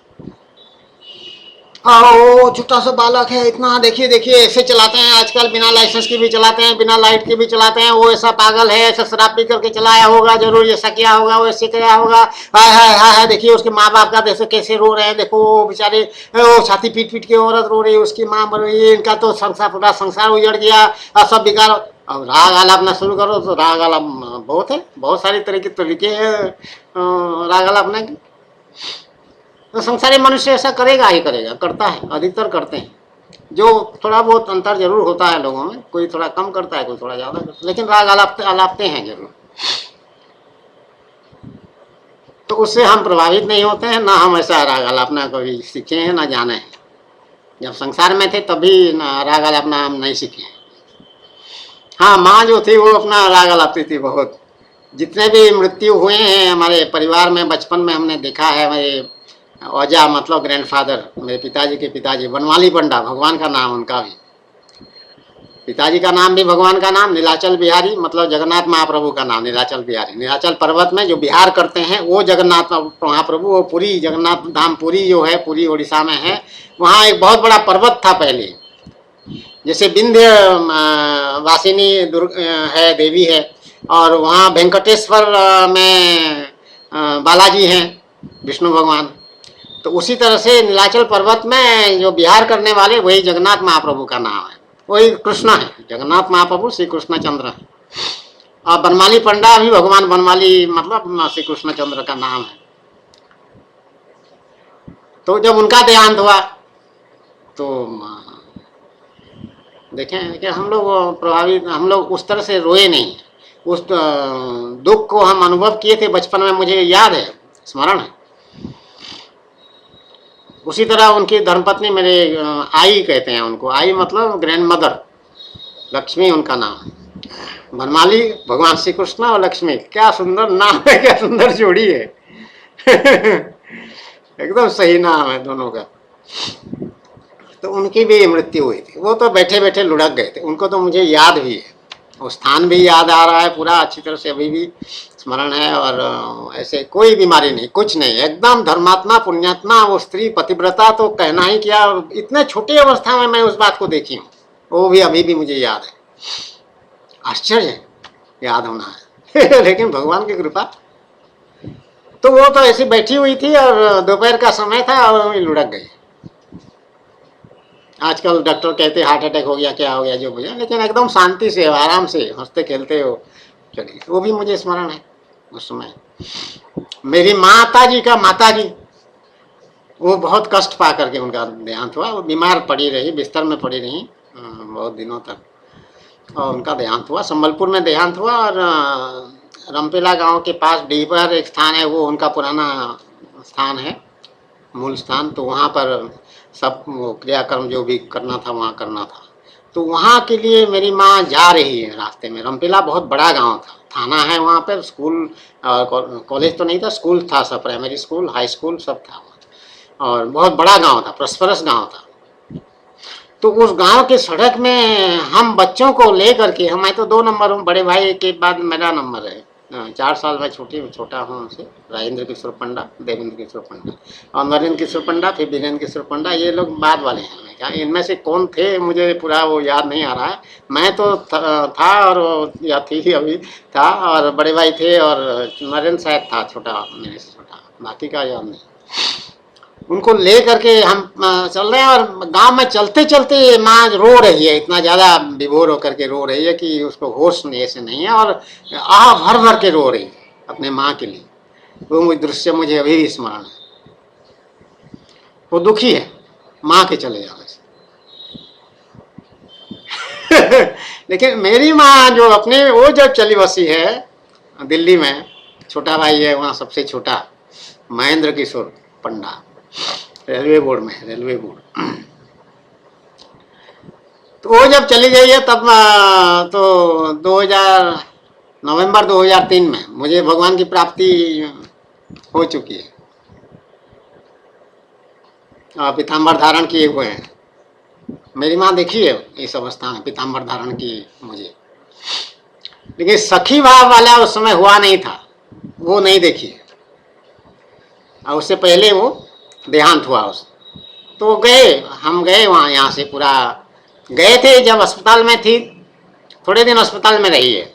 वो छोटा सा बालक है, इतना देखिए देखिए ऐसे चलाते हैं आजकल, बिना लाइसेंस के भी चलाते हैं, बिना लाइट के भी चलाते हैं, वो ऐसा पागल है, ऐसा शराब पी करके चलाया होगा, जरूर ऐसा किया होगा, वो ऐसे किया होगा, हाय हाय हाय हाय, देखिए उसके माँ बाप का देखो कैसे रो रहे हैं, देखो वो बेचारे, वो छाती पीट पीट के औरत रो रही है, उसकी माँ मर रही है, इनका तो संसार, पूरा संसार उजड़ गया और सब बेकार। अब राग आलापना शुरू करो तो राग आलाप बहुत है, बहुत सारी तरीके हैं राग आलापना की। तो संसारी मनुष्य ऐसा करेगा ही करेगा, करता है, अधिकतर करते हैं। जो थोड़ा बहुत अंतर जरूर होता है लोगों में, कोई थोड़ा कम करता है, कोई थोड़ा ज्यादा करता है, लेकिन राग आलापते हैं जरूर। तो उससे हम प्रभावित नहीं होते हैं, ना हम ऐसा राग आलापना कभी सीखे हैं ना जाने हैं। जब संसार में थे तभी राग आलापना हम नहीं सीखे हैं। हाँ, माँ जो थी वो अपना राग आलापती थी बहुत। जितने भी मृत्यु हुए हैं हमारे परिवार में, बचपन में हमने देखा है, मेरे औजा मतलब ग्रैंडफादर, मेरे पिताजी के पिताजी बनवाली पंडा, भगवान का नाम उनका भी, पिताजी का नाम भी भगवान का नाम, नीलाचल बिहारी, मतलब जगन्नाथ महाप्रभु का नाम नीलाचल बिहारी। नीलाचल पर्वत में जो बिहार करते हैं वो जगन्नाथ महाप्रभु, वो पुरी जगन्नाथ धाम, पुरी जो है पूरी उड़ीसा में है, वहाँ एक बहुत बड़ा पर्वत था पहले, जैसे विंध्य वासिनी है, देवी है, और वहाँ वेंकटेश्वर में बालाजी हैं, विष्णु भगवान। तो उसी तरह से नीलाचल पर्वत में जो विहार करने वाले वही जगन्नाथ महाप्रभु का नाम है, वही कृष्ण है, जगन्नाथ महाप्रभु श्री कृष्णचंद्र है। और बनमाली पंडा भी भगवान बनमाली मतलब श्री कृष्णचंद्र का नाम है। तो जब उनका देहांत हुआ तो देखें कि हम लोग प्रभावित, हम लोग उस तरह से रोए नहीं, उस दुख को हम अनुभव किए थे बचपन में, मुझे याद है, स्मरण है। उसी तरह उनकी धर्मपत्नी, मेरे आई कहते हैं उनको, आई मतलब ग्रैंड मदर, लक्ष्मी उनका नाम, बनमाली भगवान श्री कृष्ण और लक्ष्मी, क्या सुंदर नाम है, क्या सुंदर जोड़ी है एकदम सही नाम है दोनों का। तो उनकी भी मृत्यु हुई थी, वो तो बैठे बैठे लुढ़क गए थे, उनको तो मुझे याद भी है, वो स्थान भी याद आ रहा है पूरा अच्छी तरह से, अभी भी स्मरण है, और ऐसे कोई बीमारी नहीं, कुछ नहीं, एकदम धर्मात्मा पुण्यात्मा। वो स्त्री पतिव्रता तो कहना ही क्या, इतने छोटी अवस्था में मैं उस बात को देखी हूँ, वो भी अभी भी मुझे याद है। आश्चर्य है, याद होना है लेकिन भगवान की कृपा। तो वो तो ऐसी बैठी हुई थी और दोपहर का समय था और लुढ़क गई। आजकल डॉक्टर कहते हार्ट अटैक हो गया, क्या हो गया, जो हो गया, लेकिन एकदम शांति से आराम से हंसते खेलते हो चली। वो भी मुझे स्मरण है उस समय। मेरी माता जी का माता जी, वो बहुत कष्ट पा करके उनका देहांत हुआ। वो बीमार पड़ी रही, बिस्तर में पड़ी रही बहुत दिनों तक, और उनका देहांत हुआ। संबलपुर में देहांत हुआ, और रमपेला गांव के पास डीपर एक स्थान है, वो उनका पुराना स्थान है, मूल स्थान। तो वहाँ पर सब वो क्रियाक्रम जो भी करना था वहाँ करना था। तो वहाँ के लिए मेरी माँ जा रही है रास्ते में। रमपेला बहुत बड़ा गांव था, थाना है वहाँ पर, स्कूल कॉलेज तो नहीं था, स्कूल था, सब प्राइमरी स्कूल हाई स्कूल सब था, और बहुत बड़ा गांव था, प्रस्परस गांव था। तो उस गांव के सड़क में हम बच्चों को ले करके, मैं तो 2 नंबर हूँ, बड़े भाई के बाद मेरा नंबर है, 4 साल में छोटा हूँ उनसे। राजेंद्र किशोर पंडा, देवेंद्र किशोर पंडा, और नरेंद्र किशोर पंडा, फिर वीरेंद्र किशोर पंडा, ये लोग बाद वाले हैं। मैं क्या इनमें से कौन थे मुझे पूरा वो याद नहीं आ रहा है। मैं तो था और या थी अभी था, और बड़े भाई थे, और नरेंद्र शायद था छोटा, मेरे से छोटा, बाकी का याद नहीं। उनको ले करके हम चल रहे हैं, और गांव में चलते चलते माँ रो रही है, इतना ज़्यादा विभोर होकर के रो रही है कि उसको होश नहीं ऐसे नहीं है, और आह भर भर के रो रही है अपने माँ के लिए। वो दृश्य मुझे अभी भी स्मरण है। वो दुखी है माँ के चले जाने से लेकिन मेरी माँ जो अपने, वो जब चली बसी है दिल्ली में, छोटा भाई है वहाँ सबसे छोटा, महेंद्र किशोर पंडा, रेलवे बोर्ड में, रेलवे बोर्ड। तो वो जब चली गई है तब तो 2000 नवंबर 2003 में मुझे भगवान की प्राप्ति हो चुकी है, पीताम्बर धारण किए हुए हैं। मेरी माँ देखी है इस अवस्था में पीताम्बर धारण की मुझे, लेकिन सखी भाव वाला उस समय हुआ नहीं था, वो नहीं देखी है। और उससे पहले वो देहांत हुआ उस, तो गए, हम गए वहाँ, यहाँ से पूरा गए थे। जब अस्पताल में थी, थोड़े दिन अस्पताल में रही है।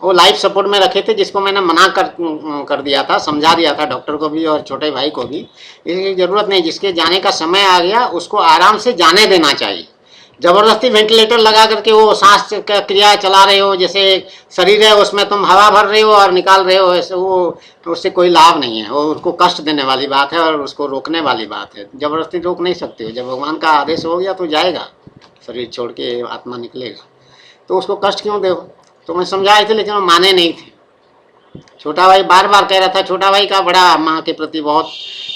वो लाइफ सपोर्ट में रखे थे, जिसको मैंने मना कर दिया था, समझा दिया था डॉक्टर को भी और छोटे भाई को भी, इसकी ज़रूरत नहीं, जिसके जाने का समय आ गया उसको आराम से जाने देना चाहिए। जबरदस्ती वेंटिलेटर लगा करके वो सांस का क्रिया चला रहे हो, जैसे शरीर है उसमें तुम हवा भर रहे हो और निकाल रहे हो, ऐसे वो उससे कोई लाभ नहीं है। वो उसको कष्ट देने वाली बात है और उसको रोकने वाली बात है। जबरदस्ती रोक नहीं सकते हो। जब भगवान का आदेश हो गया तो जाएगा, शरीर छोड़ के आत्मा निकलेगा, तो उसको कष्ट क्यों दो। तो मैं समझाए थे, लेकिन वो माने नहीं थे। छोटा भाई बार बार कह रहा था, छोटा भाई का बड़ा माँ के प्रति बहुत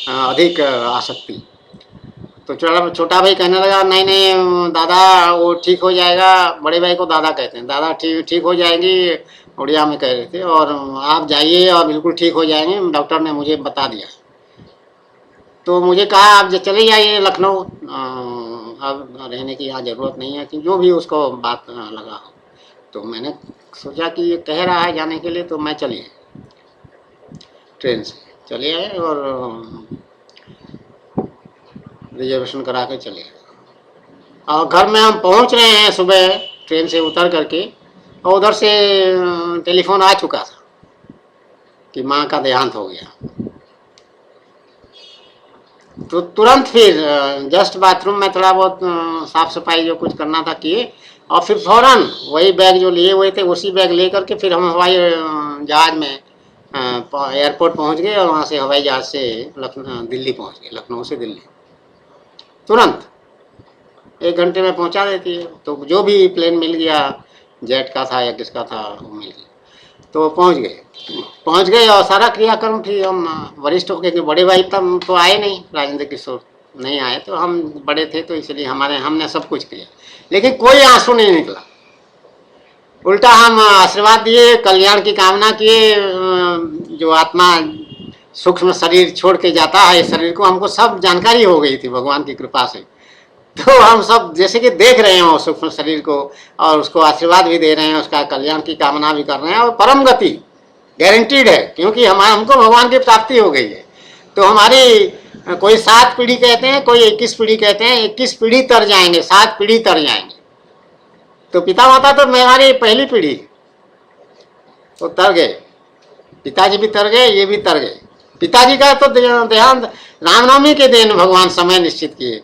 अधिक आसक्ति। तो छोटा भाई कहने लगा, नहीं नहीं दादा वो ठीक हो जाएगा। बड़े भाई को दादा कहते हैं, दादा ठीक हो जाएंगी, उड़िया में कह रहे थे, और आप जाइए और बिल्कुल ठीक हो जाएंगे, डॉक्टर ने मुझे बता दिया। तो मुझे कहा आप चले जाइए लखनऊ, अब रहने की यहाँ ज़रूरत नहीं है, कि जो भी उसको बात लगा हो। तो मैंने सोचा कि ये कह रहा है जाने के लिए, तो मैं चलिए, ट्रेन से चले आए और रिजर्वेशन करा के चले गए। और घर में हम पहुंच रहे हैं सुबह ट्रेन से उतर करके, और उधर से टेलीफोन आ चुका था कि माँ का देहांत हो गया। तो तुरंत फिर जस्ट बाथरूम में थोड़ा बहुत साफ सफाई जो कुछ करना था किए, और फिर फौरन वही बैग जो लिए हुए थे उसी बैग ले करके फिर हम हवाई जहाज में एयरपोर्ट पहुंच गए, और वहाँ से हवाई जहाज से दिल्ली पहुंच गए, लखनऊ से दिल्ली तुरंत 1 घंटे में पहुंचा देती है। तो जो भी प्लेन मिल गया, जेट का था या किसका था, वो मिल गया, तो पहुंच गए और सारा क्रियाक्रम फिर हम वरिष्ठ हो गए। बड़े भाई तब तो आए नहीं, राजेंद्र किशोर नहीं आए, तो हम बड़े थे तो इसलिए हमने सब कुछ किया, लेकिन कोई आंसू नहीं निकला। उल्टा हम आशीर्वाद दिए, कल्याण की कामना किए। जो आत्मा सूक्ष्म शरीर छोड़ के जाता है शरीर को, हमको सब जानकारी हो गई थी भगवान की कृपा से। तो हम सब जैसे कि देख रहे हैं सूक्ष्म शरीर को, और उसको आशीर्वाद भी दे रहे हैं, उसका कल्याण की कामना भी कर रहे हैं, और परम गति गारंटीड है, क्योंकि हमको भगवान की प्राप्ति हो गई है। तो हमारी कोई 7 पीढ़ी कहते हैं, कोई 21 पीढ़ी कहते हैं, 21 पीढ़ी तर जाएंगे, 7 पीढ़ी तर जाएंगे। तो पिता माता तो हमारी पहली पीढ़ी तो तर गए, पिताजी भी तर गए, ये भी तर गए। पिताजी का तो देहांत रामनवमी के दिन भगवान समय निश्चित किए।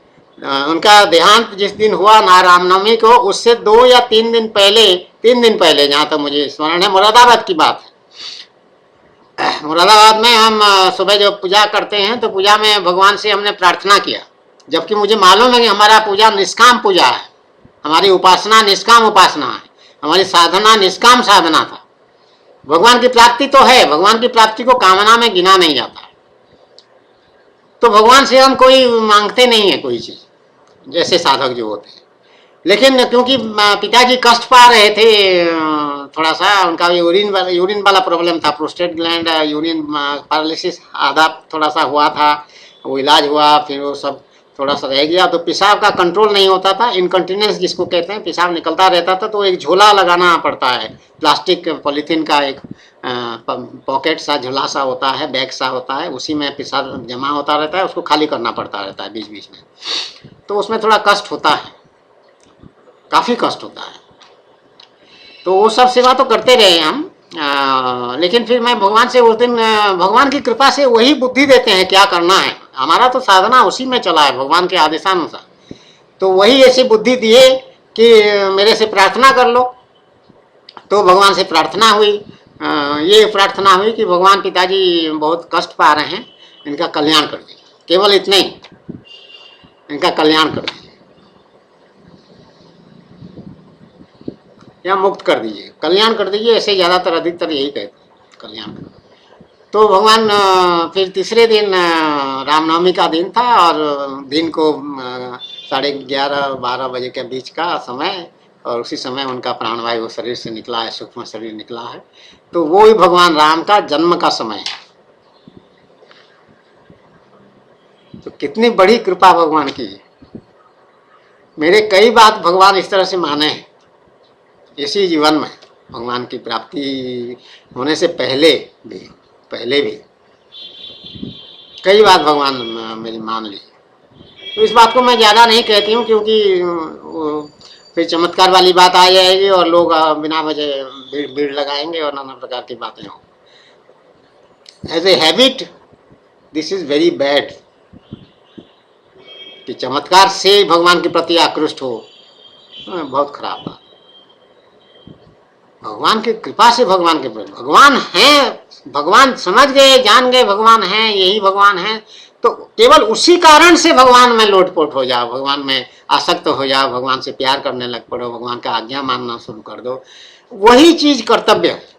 उनका देहांत जिस दिन हुआ ना रामनवमी को, उससे 2 या 3 दिन पहले, 3 दिन पहले जहाँ तक मुझे स्मरण है, मुरादाबाद की बात है। मुरादाबाद में हम सुबह जब पूजा करते हैं तो पूजा में भगवान से हमने प्रार्थना किया, जबकि मुझे मालूम है कि हमारा पूजा निष्काम पूजा है, हमारी उपासना निष्काम उपासना है, हमारी साधना निष्काम साधना था। भगवान की प्राप्ति तो है, भगवान की प्राप्ति को कामना में गिना नहीं जाता। तो भगवान से हम कोई मांगते नहीं है कोई चीज, जैसे साधक जो होते हैं। लेकिन क्योंकि पिताजी कष्ट पा रहे थे, थोड़ा सा उनका यूरिन वाला प्रॉब्लम था, प्रोस्टेट ग्लैंड यूरिन पैरालिसिस आधा थोड़ा सा हुआ था, वो इलाज हुआ, फिर वो सब थोड़ा सा रह गया, तो पेशाब का कंट्रोल नहीं होता था, इनकंटिनेंस जिसको कहते हैं, पेशाब निकलता रहता था। तो एक झोला लगाना पड़ता है, प्लास्टिक पॉलीथीन का एक पॉकेट सा झोला सा होता है, बैग सा होता है, उसी में पेशाब जमा होता रहता है, उसको खाली करना पड़ता रहता है बीच बीच में। तो उसमें थोड़ा कष्ट होता है, काफ़ी कष्ट होता है। तो वो सब सेवा तो करते रहे हम, लेकिन फिर मैं भगवान से उस दिन, भगवान की कृपा से वही बुद्धि देते हैं क्या करना है, हमारा तो साधना उसी में चला है भगवान के आदेशानुसार। तो वही ऐसी बुद्धि दिए कि मेरे से प्रार्थना कर लो। तो भगवान से प्रार्थना हुई, ये प्रार्थना हुई कि भगवान पिताजी बहुत कष्ट पा रहे हैं, इनका कल्याण कर दीजिए, केवल इतना ही, इनका कल्याण कर दीजिए या मुक्त कर दीजिए, कल्याण कर दीजिए, ऐसे ज़्यादातर अधिकतर यही कहते हैं, कल्याण कर। तो भगवान फिर तीसरे दिन रामनवमी का दिन था, और दिन को 11:30-12 बजे के बीच का समय, और उसी समय उनका प्राणवायु शरीर से निकला है, सूक्ष्म शरीर निकला है। तो वो ही भगवान राम का जन्म का समय है। तो कितनी बड़ी कृपा भगवान की है। मेरे कई बात भगवान इस तरह से माने हैं इसी जीवन में, भगवान की प्राप्ति होने से पहले भी कई बात भगवान मेरी मान ली। तो इस बात को मैं ज़्यादा नहीं कहती हूँ, क्योंकि फिर चमत्कार वाली बात आ जाएगी और लोग बिना वजह भीड़ लगाएंगे और नाना प्रकार की बातें हों। As a habit this is very bad, कि चमत्कार से भगवान के प्रति आकृष्ट हो, बहुत खराब बात। भगवान की कृपा से भगवान के प्रति, भगवान हैं, भगवान समझ गए, जान गए भगवान हैं, यही भगवान हैं, तो केवल उसी कारण से भगवान में लोटपोट हो जाओ, भगवान में आसक्त हो जाओ, भगवान से प्यार करने लग पड़ो, भगवान का आज्ञा मानना शुरू कर दो। वही चीज कर्तव्य है।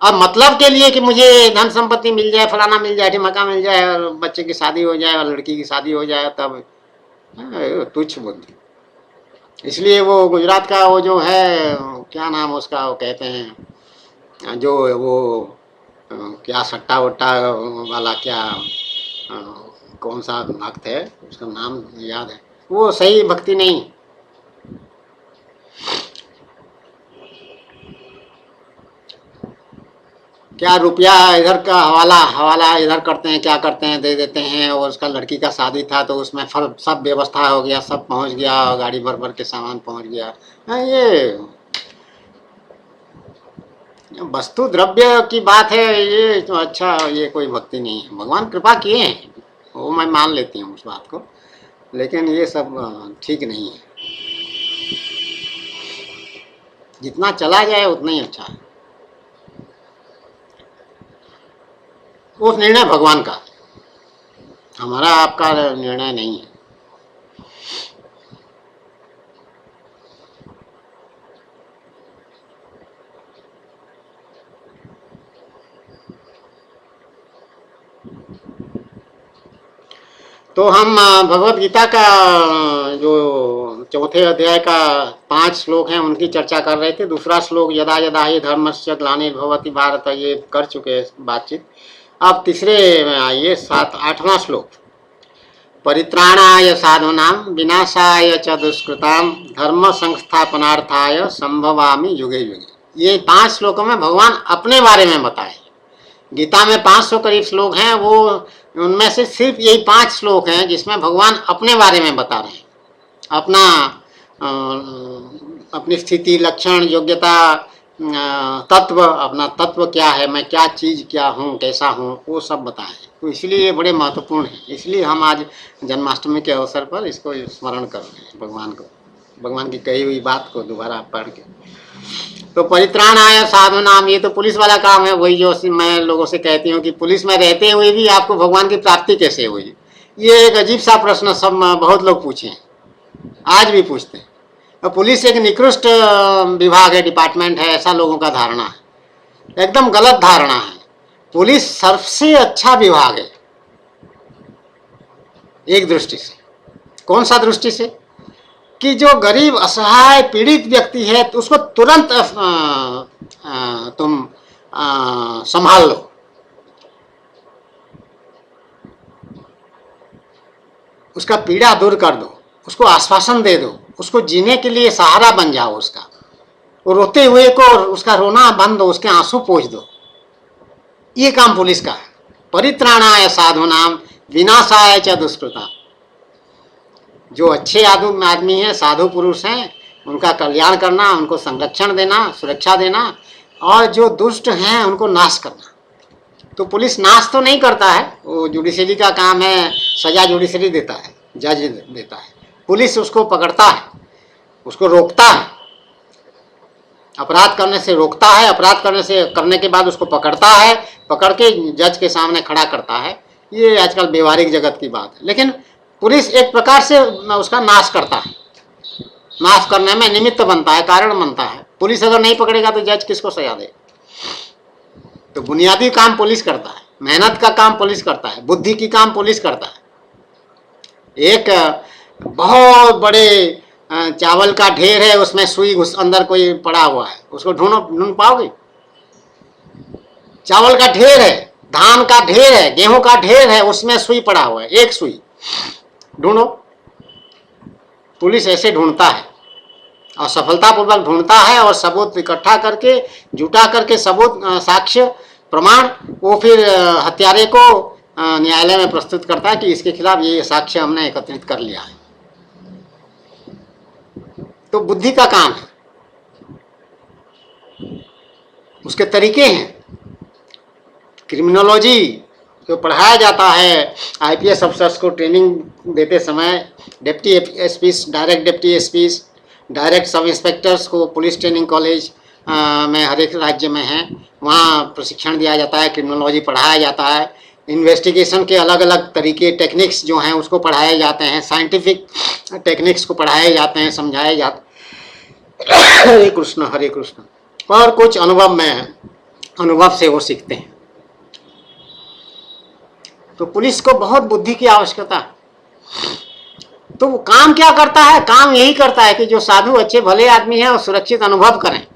अब मतलब के लिए कि मुझे धन संपत्ति मिल जाए, फलाना मिल जाए, ढिमका मिल जाए, और बच्चे की शादी हो जाए और लड़की की शादी हो जाए, तब तुच्छ बुद्धि। इसलिए वो गुजरात का वो जो है, क्या नाम उसका, वो कहते हैं जो वो क्या सट्टा वट्टा वाला, क्या कौन सा भक्त है, उसका नाम याद है, वो सही भक्ति नहीं। क्या रुपया इधर का हवाला इधर करते हैं, क्या करते हैं, दे देते हैं, और उसका लड़की का शादी था तो उसमें सब व्यवस्था हो गया, सब पहुंच गया, गाड़ी भर भर के सामान पहुंच गया। ये वस्तु द्रव्य की बात है, ये तो अच्छा, ये कोई भक्ति नहीं है। भगवान कृपा किए हैं, वो मैं मान लेती हूँ उस बात को, लेकिन ये सब ठीक नहीं है। जितना चला जाए उतना ही अच्छा है। वो निर्णय भगवान का, हमारा आपका निर्णय नहीं है। तो हम भगवत गीता का जो 4थे अध्याय का 5 श्लोक हैं उनकी चर्चा कर रहे थे। दूसरा श्लोक यदा यदा हि धर्मस्य ग्लानिर्भवति भारत, ये कर चुके बातचीत। अब तीसरे में आइए 8वां श्लोक। परित्राणाय साधूनां विनाशाय च दुष्कृतां धर्म संस्थापनार्थाय संभवामि युगे युगे। ये 5 श्लोकों में भगवान अपने बारे में बताए। गीता में 500 करीब श्लोक हैं, वो उनमें से सिर्फ यही 5 श्लोक हैं जिसमें भगवान अपने बारे में बता रहे हैं, अपना अपनी स्थिति, लक्षण, योग्यता, तत्व, अपना तत्व क्या है, मैं क्या चीज़ क्या हूँ, कैसा हूँ, वो सब बताएं। तो इसलिए ये बड़े महत्वपूर्ण है। इसलिए हम आज जन्माष्टमी के अवसर पर इसको स्मरण कर रहे हैं, भगवान की कही हुई बात को दोबारा पढ़ के। तो परित्राणाय साधु नाम, ये तो पुलिस वाला काम है। वही जो मैं लोगों से कहती हूँ कि पुलिस में रहते हुए भी आपको भगवान की प्राप्ति कैसे हुई। ये एक अजीब सा प्रश्न सब बहुत लोग पूछे हैं, आज भी पूछते हैं। तो पुलिस एक निकृष्ट विभाग है, डिपार्टमेंट है, ऐसा लोगों का धारणा है। एकदम गलत धारणा है। पुलिस सबसे अच्छा विभाग है एक दृष्टि से। कौन सा दृष्टि से? कि जो गरीब, असहाय, पीड़ित व्यक्ति है तो उसको तुरंत तुम संभाल लो, उसका पीड़ा दूर कर दो, उसको आश्वासन दे दो, उसको जीने के लिए सहारा बन जाओ उसका। वो रोते हुए को उसका रोना बंद दो, उसके आंसू पोंछ दो। ये काम पुलिस का है। परित्राणाय साधूनाम विनाशाय च दुष्कृता। जो अच्छे आदमी हैं, साधु पुरुष हैं, उनका कल्याण करना, उनको संरक्षण देना, सुरक्षा देना, और जो दुष्ट हैं उनको नाश करना। तो पुलिस नाश तो नहीं करता है, वो जुडिशरी का काम है, सजा जुडिशरी देता है, जज देता है। पुलिस उसको पकड़ता है, उसको रोकता है, अपराध करने से रोकता है, अपराध करने के बाद उसको पकड़ता है, पकड़ के जज के सामने खड़ा करता है। ये आजकल व्यवहारिक जगत की बात है। लेकिन पुलिस एक प्रकार से उसका नाश करता है, नाश करने में निमित्त बनता है, कारण बनता है। पुलिस अगर नहीं पकड़ेगा तो जज किसको सजा दे? तो बुनियादी काम पुलिस करता है, मेहनत का काम पुलिस करता है, बुद्धि की काम पुलिस करता है। एक बहुत बड़े चावल का ढेर है, उसमें सुई अंदर कोई पड़ा हुआ है, उसको ढूंढ पाओगे? चावल का ढेर है, धान का ढेर है, गेहूं का ढेर है, उसमें सुई पड़ा हुआ है, एक सुई, ढूंढो। पुलिस ऐसे ढूंढता है और सफलतापूर्वक ढूंढता है, और सबूत इकट्ठा करके, जुटा करके सबूत, साक्ष्य, प्रमाण, वो फिर हत्यारे को न्यायालय में प्रस्तुत करता है कि इसके खिलाफ ये साक्ष्य हमने एकत्रित कर लिया है। तो बुद्धि का काम है, उसके तरीके हैं। क्रिमिनोलॉजी जो पढ़ाया जाता है, आईपीएस अफसर्स को ट्रेनिंग देते समय, deputy SPs, direct deputy SPs, direct सब इंस्पेक्टर्स को पुलिस ट्रेनिंग कॉलेज में हर एक राज्य में है, वहाँ प्रशिक्षण दिया जाता है, क्रिमिनोलॉजी पढ़ाया जाता है, इन्वेस्टिगेशन के अलग अलग तरीके, टेक्निक्स जो हैं उसको पढ़ाए जाते हैं, साइंटिफिक टेक्निक्स को पढ़ाए जाते हैं, समझाए जाते। हरे कृष्ण हरे कृष्ण। और कुछ अनुभव से वो सीखते हैं। तो पुलिस को बहुत बुद्धि की आवश्यकता है। तो वो काम क्या करता है? काम यही करता है कि जो साधु अच्छे भले आदमी हैं वो सुरक्षित अनुभव करें।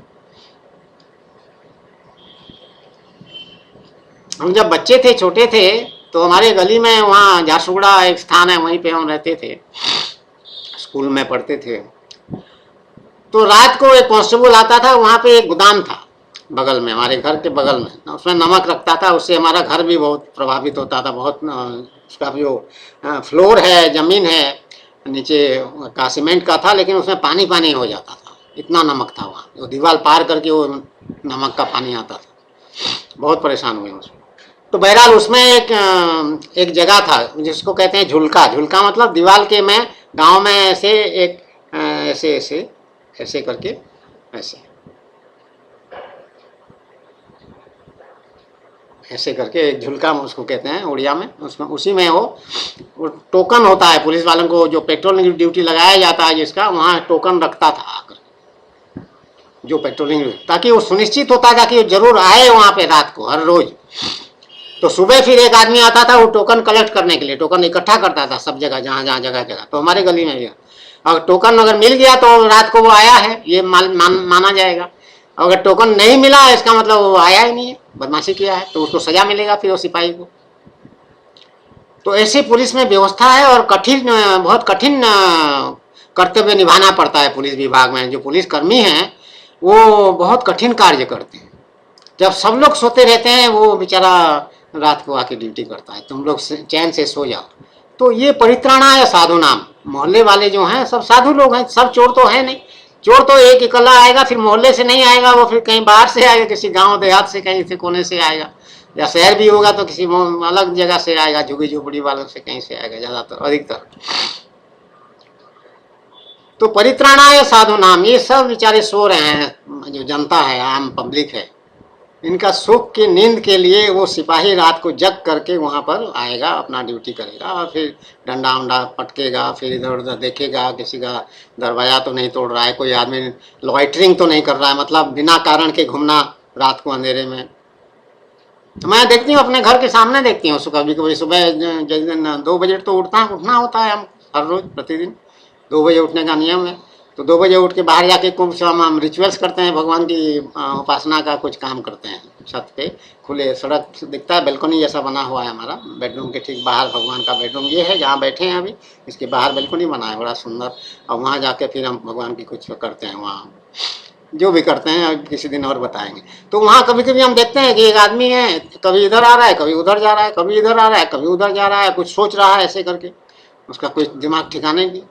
हम जब बच्चे थे, छोटे थे, तो हमारे गली में वहाँ झारसुगुड़ा एक स्थान है, वहीं पे हम रहते थे, स्कूल में पढ़ते थे। तो रात को एक कांस्टेबल आता था, वहाँ पे एक गोदाम था बगल में, हमारे घर के बगल में, उसमें नमक रखता था। उससे हमारा घर भी बहुत प्रभावित होता था। बहुत उसका जो फ्लोर है, ज़मीन है, नीचे का सीमेंट का था, लेकिन उसमें पानी पानी हो जाता था, इतना नमक था वहाँ। वो दीवार पार करके वो नमक का पानी आता था, बहुत परेशान हुए उसमें। तो बहरहाल उसमें एक जगह था जिसको कहते हैं झुलका। झुलका मतलब दीवार के में गांव में ऐसे एक ऐसे ऐसे ऐसे करके ऐसे ऐसे करके एक झुलका उसको कहते हैं उड़िया में। उसमें उसी में वो टोकन होता है पुलिस वालों को, जो पेट्रोलिंग ड्यूटी लगाया जाता है जिसका, वहाँ टोकन रखता था आकर जो पेट्रोलिंग, ताकि वो सुनिश्चित होता था कि वो जरूर आए वहाँ पे रात को, हर रोज। तो सुबह फिर एक आदमी आता था वो टोकन कलेक्ट करने के लिए, टोकन इकट्ठा करता था सब जगह, जहाँ जहाँ जगह जगह। तो हमारे गली में भी अगर टोकन अगर मिल गया तो रात को वो आया है, ये माना जाएगा। अगर टोकन नहीं मिला इसका मतलब वो आया ही नहीं है, बदमाशी किया है, तो उसको सजा मिलेगा फिर वो सिपाही को। तो ऐसे पुलिस में व्यवस्था है, और बहुत कठिन कर्तव्य निभाना पड़ता है पुलिस विभाग में। जो पुलिस कर्मी हैं वो बहुत कठिन कार्य करते हैं। जब सब लोग सोते रहते हैं वो बेचारा रात को आके ड्यूटी करता है, तुम लोग चैन से सो जाओ। तो ये परित्राणाय साधु नाम, मोहल्ले वाले जो हैं सब साधु लोग हैं, सब चोर तो है नहीं। चोर तो एक इकल्ला आएगा, फिर मोहल्ले से नहीं आएगा, वो फिर कहीं बाहर से आएगा, किसी गांव देहात से, कहीं से कोने से आएगा, या शहर भी होगा तो किसी अलग जगह से आएगा, झुग्गी झोपड़ी वालों से कहीं से आएगा, ज्यादातर अधिकतर। तो परित्राणाय साधु नाम, ये सब बेचारे सो रहे हैं, जो जनता है, आम पब्लिक है, इनका सुख की नींद के लिए वो सिपाही रात को जग करके वहां पर आएगा, अपना ड्यूटी करेगा, और फिर डंडा उंडा पटकेगा, फिर इधर उधर देखेगा किसी का दरवाजा तो नहीं तोड़ रहा है, कोई आदमी लॉइटरिंग तो नहीं कर रहा है, मतलब बिना कारण के घूमना रात को अंधेरे में। तो मैं देखती हूँ अपने घर के सामने, देखती हूँ कभी कभी सुबह जिस दिन 2 बजे तो उठना होता है, हम हर रोज प्रतिदिन 2 बजे उठने का नियम है। तो 2 बजे उठ के बाहर जाके कुछ हम रिचुअल्स करते हैं, भगवान की उपासना का कुछ काम करते हैं। छत पे खुले सड़क दिखता है, बैल्कनी जैसा बना हुआ है हमारा, बेडरूम के ठीक बाहर भगवान का बेडरूम ये है जहाँ बैठे हैं अभी, इसके बाहर बैल्कनी बना है बड़ा सुंदर, और वहाँ जाके फिर हम भगवान की कुछ करते हैं, वहाँ जो भी करते हैं किसी दिन और बताएंगे। तो वहाँ कभी कभी हम देखते हैं कि एक आदमी है, कभी इधर आ रहा है, कभी उधर जा रहा है, कभी इधर आ रहा है, कभी उधर जा रहा है, कुछ सोच रहा है ऐसे करके, उसका कुछ दिमाग ठिकाने की,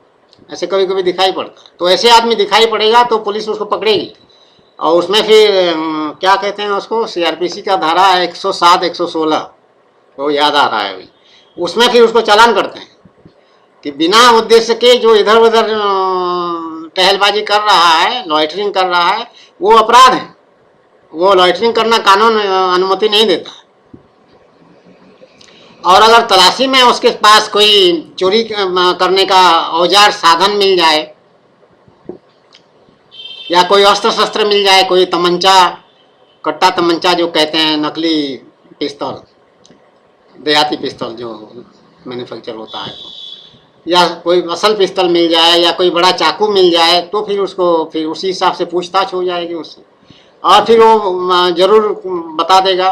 ऐसे कभी कभी दिखाई पड़ता है। तो ऐसे आदमी दिखाई पड़ेगा तो पुलिस उसको पकड़ेगी, और उसमें फिर क्या कहते हैं उसको, सीआरपीसी का धारा 107 116 वो याद आ रहा है अभी, उसमें फिर उसको चालान करते हैं कि बिना उद्देश्य के जो इधर उधर टहलबाजी कर रहा है, लॉइटरिंग कर रहा है, वो अपराध है, वो लॉइटरिंग करना कानून अनुमति नहीं देता। और अगर तलाशी में उसके पास कोई चोरी करने का औजार साधन मिल जाए, या कोई अस्त्र शस्त्र मिल जाए, कोई तमंचा, कट्टा तमंचा जो कहते हैं, नकली पिस्तौल, देहाती पिस्तौल जो मैन्युफैक्चर होता है, या कोई असल पिस्तौल मिल जाए, या कोई बड़ा चाकू मिल जाए, तो फिर उसको फिर उसी हिसाब से पूछताछ हो जाएगी उससे, और फिर वो जरूर बता देगा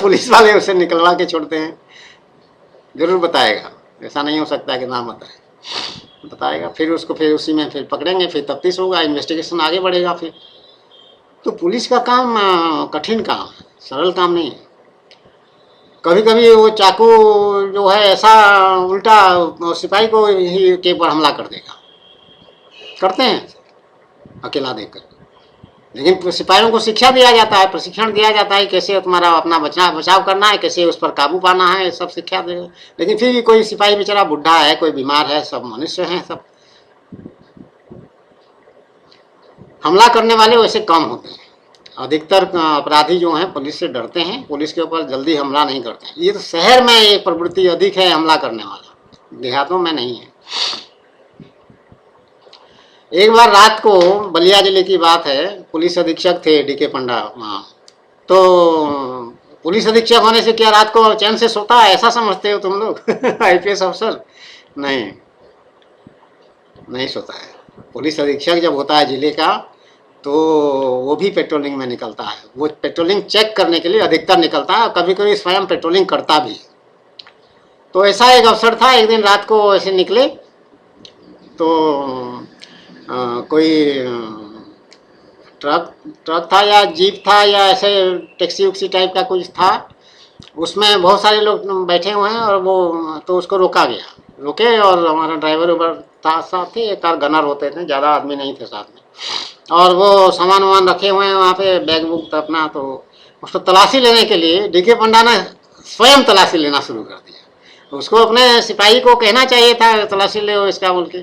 पुलिस वाले उसे निकलवा के छोड़ते हैं, जरूर बताएगा, ऐसा नहीं हो सकता कि ना बताएगा। फिर उसको फिर उसी में फिर पकड़ेंगे, फिर तफ्तीश होगा, इन्वेस्टिगेशन आगे बढ़ेगा फिर। तो पुलिस का काम कठिन काम है, सरल काम नहीं है। कभी कभी वो चाकू जो है ऐसा उल्टा सिपाही को ही के ऊपर हमला कर देगा, करते हैं अकेला देखकर। लेकिन सिपाहियों को शिक्षा दिया जाता है, प्रशिक्षण दिया जाता है, कैसे तुम्हारा अपना बचाव करना है, कैसे उस पर काबू पाना है, सब शिक्षा दे। लेकिन फिर भी कोई सिपाही बेचारा बुढ़ा है, कोई बीमार है, सब मनुष्य हैं, सब हमला करने वाले वैसे कम होते हैं। अधिकतर अपराधी जो हैं पुलिस से डरते हैं, पुलिस के ऊपर जल्दी हमला नहीं करते हैं। ये तो शहर में ये प्रवृत्ति अधिक है हमला करने वाला, देहातों में नहीं है। एक बार रात को बलिया जिले की बात है, पुलिस अधीक्षक थे डीके पंडा वहाँ। तो पुलिस अधीक्षक होने से क्या रात को चैन से सोता है, ऐसा समझते हो तुम लोग आईपीएस अफसर? नहीं सोता है। पुलिस अधीक्षक जब होता है जिले का, तो वो भी पेट्रोलिंग में निकलता है। वो पेट्रोलिंग चेक करने के लिए अधिकतर निकलता है, और कभी कभी स्वयं पेट्रोलिंग करता भी। तो ऐसा एक अवसर था, एक दिन रात को ऐसे निकले तो कोई ट्रक था या जीप था या ऐसे टैक्सी उक्सी टाइप का कुछ था, उसमें बहुत सारे लोग बैठे हुए हैं, और वो तो उसको रोका गया, रुके, और हमारा ड्राइवर ऊपर था, साथ ही 1 गनर होते थे, ज़्यादा आदमी नहीं थे साथ में, और वो सामान वामान रखे हुए हैं वहाँ पे, बैग बुक अपना। तो उसको तलाशी लेने के लिए डीके पंडा ने स्वयं तलाशी लेना शुरू कर दिया। उसको अपने सिपाही को कहना चाहिए था तलाशी ले इसका बोल के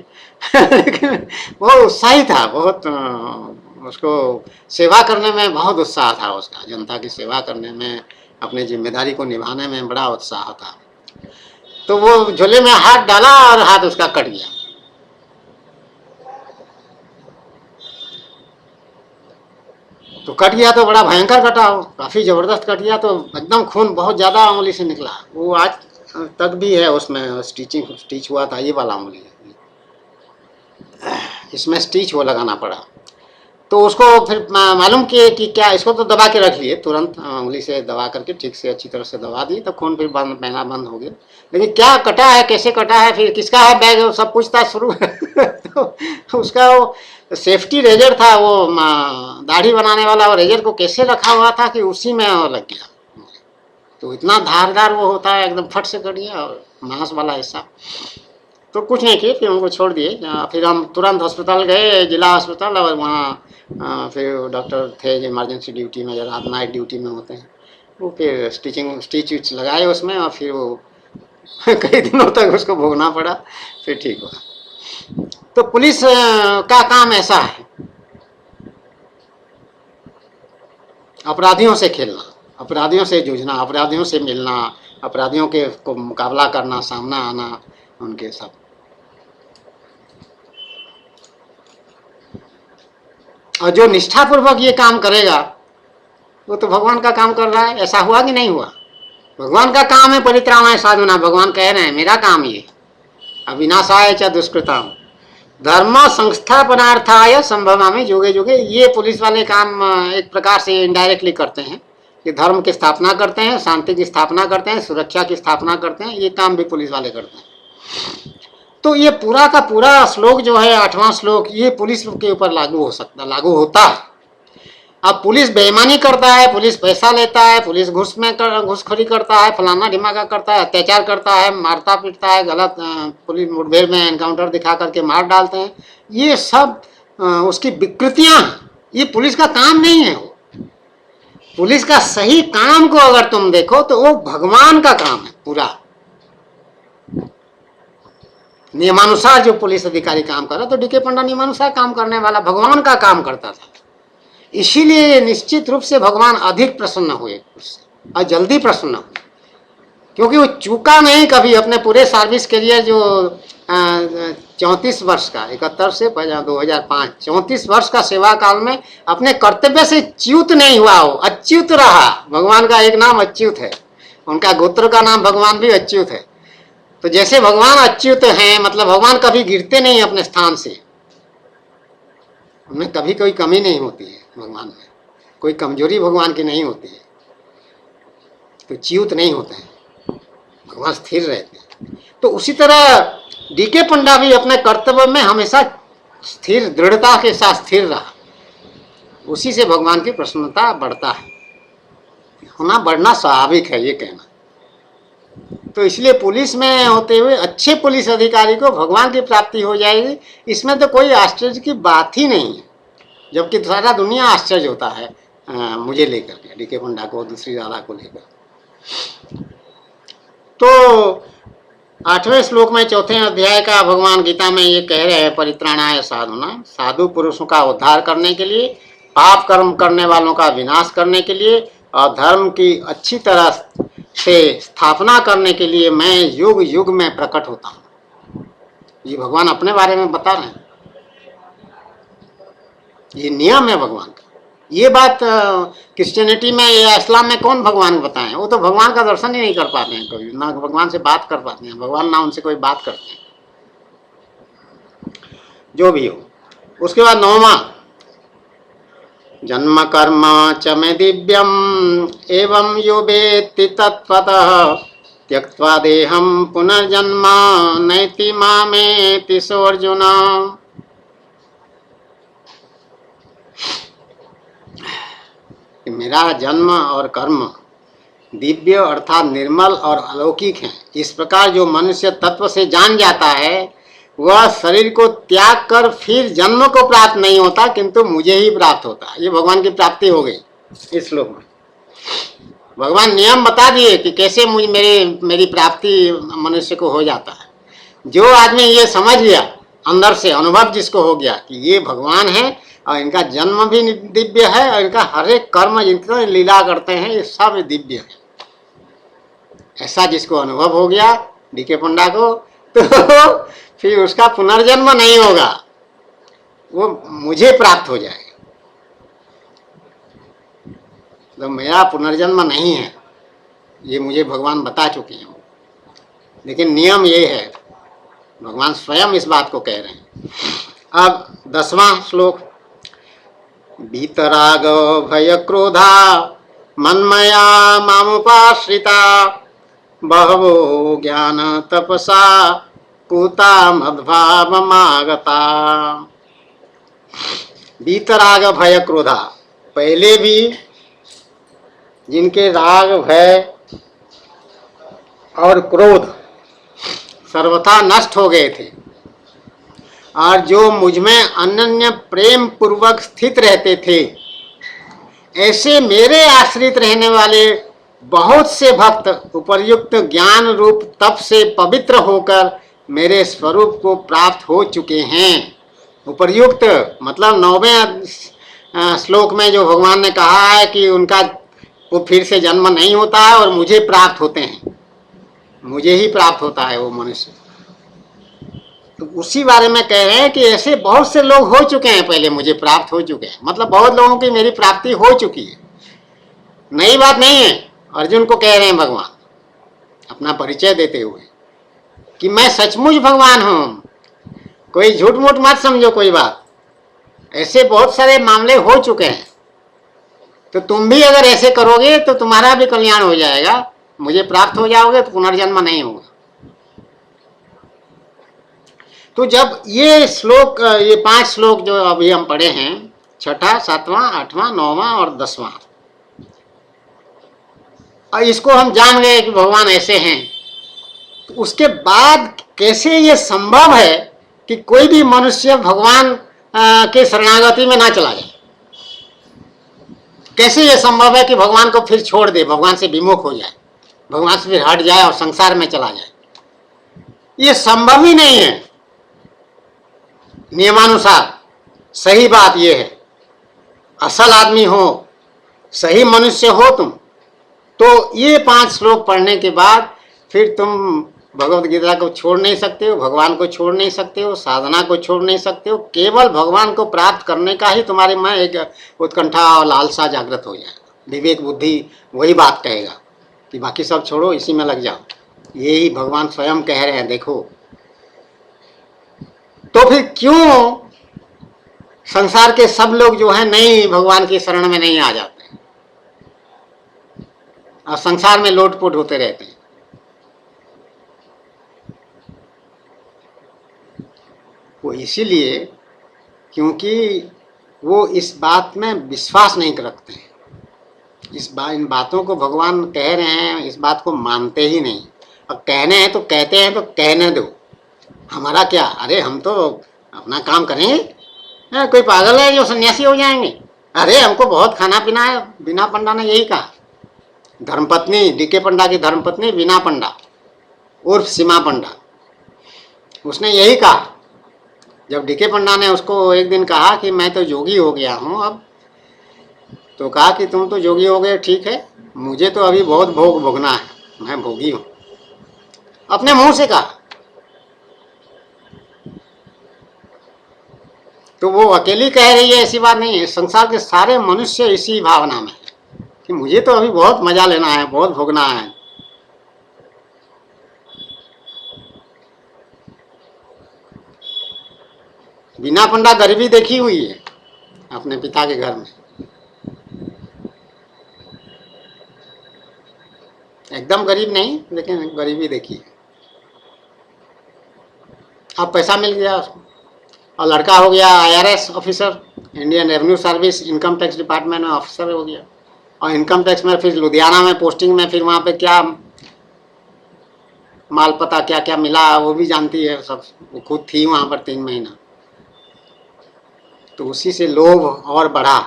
लेकिन वो उत्साही था बहुत, उसको सेवा करने में बहुत उत्साह था उसका, जनता की सेवा करने में, अपनी जिम्मेदारी को निभाने में बड़ा उत्साह था। तो वो झोले में हाथ डाला और हाथ उसका कट गया। तो कट गया तो बड़ा भयंकर कटा, हो काफी जबरदस्त कट गया, तो एकदम खून बहुत ज्यादा उंगली से निकला। वो आज तक भी है, उसमें स्टिच हुआ था, ये वाला उंगली, इसमें स्टिच वो लगाना पड़ा। तो उसको फिर मालूम किए कि क्या, इसको तो दबा के रख लिए, तुरंत उंगली से दबा करके ठीक से अच्छी तरह से दबा दी, तो खून फिर बहना बंद हो गया। लेकिन क्या कटा है, कैसे कटा है, फिर किसका है बैग, सब पूछताछ शुरू तो उसका वो सेफ्टी रेजर था वो, दाढ़ी बनाने वाला, वो रेजर को कैसे रखा हुआ था कि उसी में लग गया। तो इतना धारदार वो होता है, एकदम फट से कट गया और मांस वाला हिस्सा। तो कुछ नहीं किए, फिर उनको छोड़ दिए। फिर हम तुरंत अस्पताल गए, जिला अस्पताल, और वहाँ फिर डॉक्टर थे जो इमरजेंसी ड्यूटी में, रात नाइट ड्यूटी में होते हैं, वो फिर स्टिच लगाए उसमें, और फिर वो कई दिनों तक उसको भोगना पड़ा, फिर ठीक हुआ। तो पुलिस का काम ऐसा है, अपराधियों से खेलना, अपराधियों से जूझना, अपराधियों से मिलना, अपराधियों के को मुकाबला करना, सामना आना उनके सब। और जो निष्ठापूर्वक ये काम करेगा वो तो भगवान का काम कर रहा है। ऐसा हुआ कि नहीं हुआ? भगवान का काम है परित्राणाय साधुना। भगवान कह रहे हैं मेरा काम ये, अविनाशाय च दुष्कृताम धर्म संस्थापनार्थाय संभवामि जुगे जुगे। ये पुलिस वाले काम एक प्रकार से इनडायरेक्टली करते हैं, कि धर्म की स्थापना करते हैं, शांति की स्थापना करते हैं, सुरक्षा की स्थापना करते हैं। ये काम भी पुलिस वाले करते हैं। तो ये पूरा का पूरा श्लोक जो है, 8वां श्लोक, ये पुलिस के ऊपर लागू हो सकता, लागू होता है। अब पुलिस बेईमानी करता है, पुलिस पैसा लेता है, पुलिस घूसखोरी करता है, फलाना ढिमाका करता है, अत्याचार करता है, मारता पीटता है, गलत पुलिस मुठभेड़ में एनकाउंटर दिखा करके मार डालते हैं, ये सब उसकी विकृतियां। ये पुलिस का काम नहीं है। पुलिस का सही काम को अगर तुम देखो तो वो भगवान का काम है पूरा। नियमानुसार जो पुलिस अधिकारी काम कर रहा, तो डीके पंडा नियमानुसार काम करने वाला, भगवान का काम करता था। इसीलिए निश्चित रूप से भगवान अधिक प्रसन्न हुए उससे, और जल्दी प्रसन्न हुए, क्योंकि वो चूका नहीं कभी। अपने पूरे सर्विस करियर जो 34 वर्ष का, 71 से 2005, 34 वर्ष का सेवा काल में अपने कर्तव्य से च्युत नहीं हुआ, हो अच्युत रहा। भगवान का एक नाम अच्युत है, उनका गोत्र का नाम भगवान भी अच्युत है। तो जैसे भगवान अच्युत हैं, मतलब भगवान कभी गिरते नहीं अपने स्थान से, उनमें कभी कोई कमी नहीं होती है। भगवान में कोई कमजोरी भगवान की नहीं होती है, तो च्युत नहीं होते हैं, भगवान स्थिर रहते हैं। तो उसी तरह डीके पंडा भी अपने कर्तव्य में हमेशा स्थिर, दृढ़ता के साथ स्थिर रहा। उसी से भगवान की प्रसन्नता बढ़ता है। होना बढ़ना स्वाभाविक है ये कहना। तो इसलिए पुलिस में होते हुए अच्छे पुलिस अधिकारी को भगवान की प्राप्ति हो जाएगी, इसमें तो कोई आश्चर्य की बात ही नहीं है। जबकि सारा दुनिया आश्चर्य होता है मुझे लेकर के, डीके पंडा को, दूसरी राधा को लेकर। तो 8वें श्लोक में 4थे अध्याय का भगवान गीता में ये कह रहे हैं, परित्राणाय साधुना, साधु पुरुषों का उद्धार करने के लिए, पाप कर्म करने वालों का विनाश करने के लिए, और धर्म की अच्छी तरह से स्थापना करने के लिए मैं युग युग में प्रकट होता हूँ। ये भगवान अपने बारे में बता रहे हैं। ये नियम है भगवान का। ये बात क्रिश्चियनिटी में या इस्लाम में कौन भगवान बताएं? वो तो भगवान का दर्शन ही नहीं कर पाते हैं कभी, ना भगवान से बात कर पाते हैं, भगवान ना उनसे कोई बात करते हैं। जो भी हो। उसके बाद 9वां, जन्म कर्म च मे दिव्यम एवं यो वेत्ति तत्त्वतः त्यक्त्वा देहं पुनर्जन्म नैति मामेति सोऽर्जुन। मेरा जन्म और कर्म दिव्य अर्थात निर्मल और अलौकिक है। इस प्रकार जो मनुष्य तत्व से जान जाता है वह शरीर को त्याग कर फिर जन्म को प्राप्त नहीं होता, किंतु मुझे ही प्राप्त होता है। ये भगवान की प्राप्ति हो गई। इस श्लोक में भगवान नियम बता दिए कि कैसे मेरी प्राप्ति मनुष्य को हो जाता है। जो आदमी ये समझ लिया, अंदर से अनुभव जिसको हो गया कि ये भगवान है और इनका जन्म भी दिव्य है और इनका हर एक कर्म जितना लीला करते हैं ये सब दिव्य है, ऐसा जिसको अनुभव हो गया डीके पंडा को, तो फिर उसका पुनर्जन्म नहीं होगा, वो मुझे प्राप्त हो जाएगा। तो मेरा पुनर्जन्म नहीं है, ये मुझे भगवान बता चुके हैं। लेकिन नियम ये है, भगवान स्वयं इस बात को कह रहे हैं। अब 10वां श्लोक, वीतराग भय क्रोधा मन्मया मामुपाश्रिता बहवो ज्ञान तपसा पूता मद्भावमागता। वीतराग भय क्रोधा, पहले भी जिनके राग भय और क्रोध सर्वथा नष्ट हो गए थे, और जो मुझ में अनन्य प्रेम पूर्वक स्थित रहते थे, ऐसे मेरे आश्रित रहने वाले बहुत से भक्त उपर्युक्त ज्ञान रूप तप से पवित्र होकर मेरे स्वरूप को प्राप्त हो चुके हैं। उपर्युक्त मतलब 9वें श्लोक में जो भगवान ने कहा है कि उनका वो फिर से जन्म नहीं होता है और मुझे प्राप्त होते हैं, मुझे ही प्राप्त होता है वो मनुष्य। तो उसी बारे में कह रहे हैं कि ऐसे बहुत से लोग हो चुके हैं, पहले मुझे प्राप्त हो चुके हैं, मतलब बहुत लोगों की मेरी प्राप्ति हो चुकी है, नई बात नहीं है। अर्जुन को कह रहे हैं भगवान अपना परिचय देते हुए कि मैं सचमुच भगवान हूं, कोई झूठ मूठ मत समझो कोई बात, ऐसे बहुत सारे मामले हो चुके हैं। तो तुम भी अगर ऐसे करोगे तो तुम्हारा भी कल्याण हो जाएगा, मुझे प्राप्त हो जाओगे तो पुनर्जन्म नहीं होगा। तो जब ये श्लोक, ये 5 श्लोक जो अभी हम पढ़े हैं, 6ठा, 7वां, 8वां, 9वां और 10वां, और इसको हम जान गए कि भगवान ऐसे हैं, तो उसके बाद कैसे ये संभव है कि कोई भी मनुष्य भगवान के शरणागति में ना चला जाए? कैसे ये संभव है कि भगवान को फिर छोड़ दे, भगवान से विमुख हो जाए, भगवान से फिर हट जाए और संसार में चला जाए? ये संभव ही नहीं है नियमानुसार। सही बात ये है, असल आदमी हो, सही मनुष्य हो तुम, तो ये 5 श्लोक पढ़ने के बाद फिर तुम भगवत गीता को छोड़ नहीं सकते हो, भगवान को छोड़ नहीं सकते हो, साधना को छोड़ नहीं सकते हो। केवल भगवान को प्राप्त करने का ही तुम्हारे में एक उत्कंठा और लालसा जागृत हो जाएगा। विवेक बुद्धि वही बात कहेगा कि बाकी सब छोड़ो, इसी में लग जाओ। यही भगवान स्वयं कह रहे हैं। देखो तो फिर क्यों संसार के सब लोग जो है नहीं, भगवान की शरण में नहीं आ जाते हैं और संसार में लोटपोट होते रहते हैं? वो इसीलिए क्योंकि वो इस बात में विश्वास नहीं रखते हैं। इन बातों को भगवान कह रहे हैं, इस बात को मानते ही नहीं। और कहने हैं तो कहते हैं तो कहने दो, हमारा क्या, अरे हम तो अपना काम करेंगे, कोई पागल है जो सन्यासी हो जाएंगे? अरे हमको बहुत खाना पीना है। बीना पंडा ने यही कहा, धर्मपत्नी डीके पंडा की धर्मपत्नी बीना पंडा उर्फ सीमा पंडा, उसने यही कहा। जब डीके पंडा ने उसको एक दिन कहा कि मैं तो जोगी हो गया हूँ अब, तो कहा कि तुम तो जोगी हो गए, ठीक है, मुझे तो अभी बहुत भोग भोगना है, मैं भोगी हूँ, अपने मुंह से कहा। तो वो अकेली कह रही है, ऐसी बात नहीं है। संसार के सारे मनुष्य इसी भावना में है कि मुझे तो अभी बहुत मजा लेना है, बहुत भोगना है। बीना पंडा गरीबी देखी हुई है अपने पिता के घर में, एकदम गरीब नहीं लेकिन गरीबी देखी है। अब पैसा मिल गया उसको और लड़का हो गया IRS officer, Indian revenue service, income tax department में ऑफिसर हो गया। और इनकम टैक्स में फिर लुधियाना में पोस्टिंग में, फिर वहाँ पे क्या माल पता क्या क्या मिला वो भी जानती है सब, वो खुद थी वहाँ पर 3 महीना। तो उसी से लोभ और बढ़ा,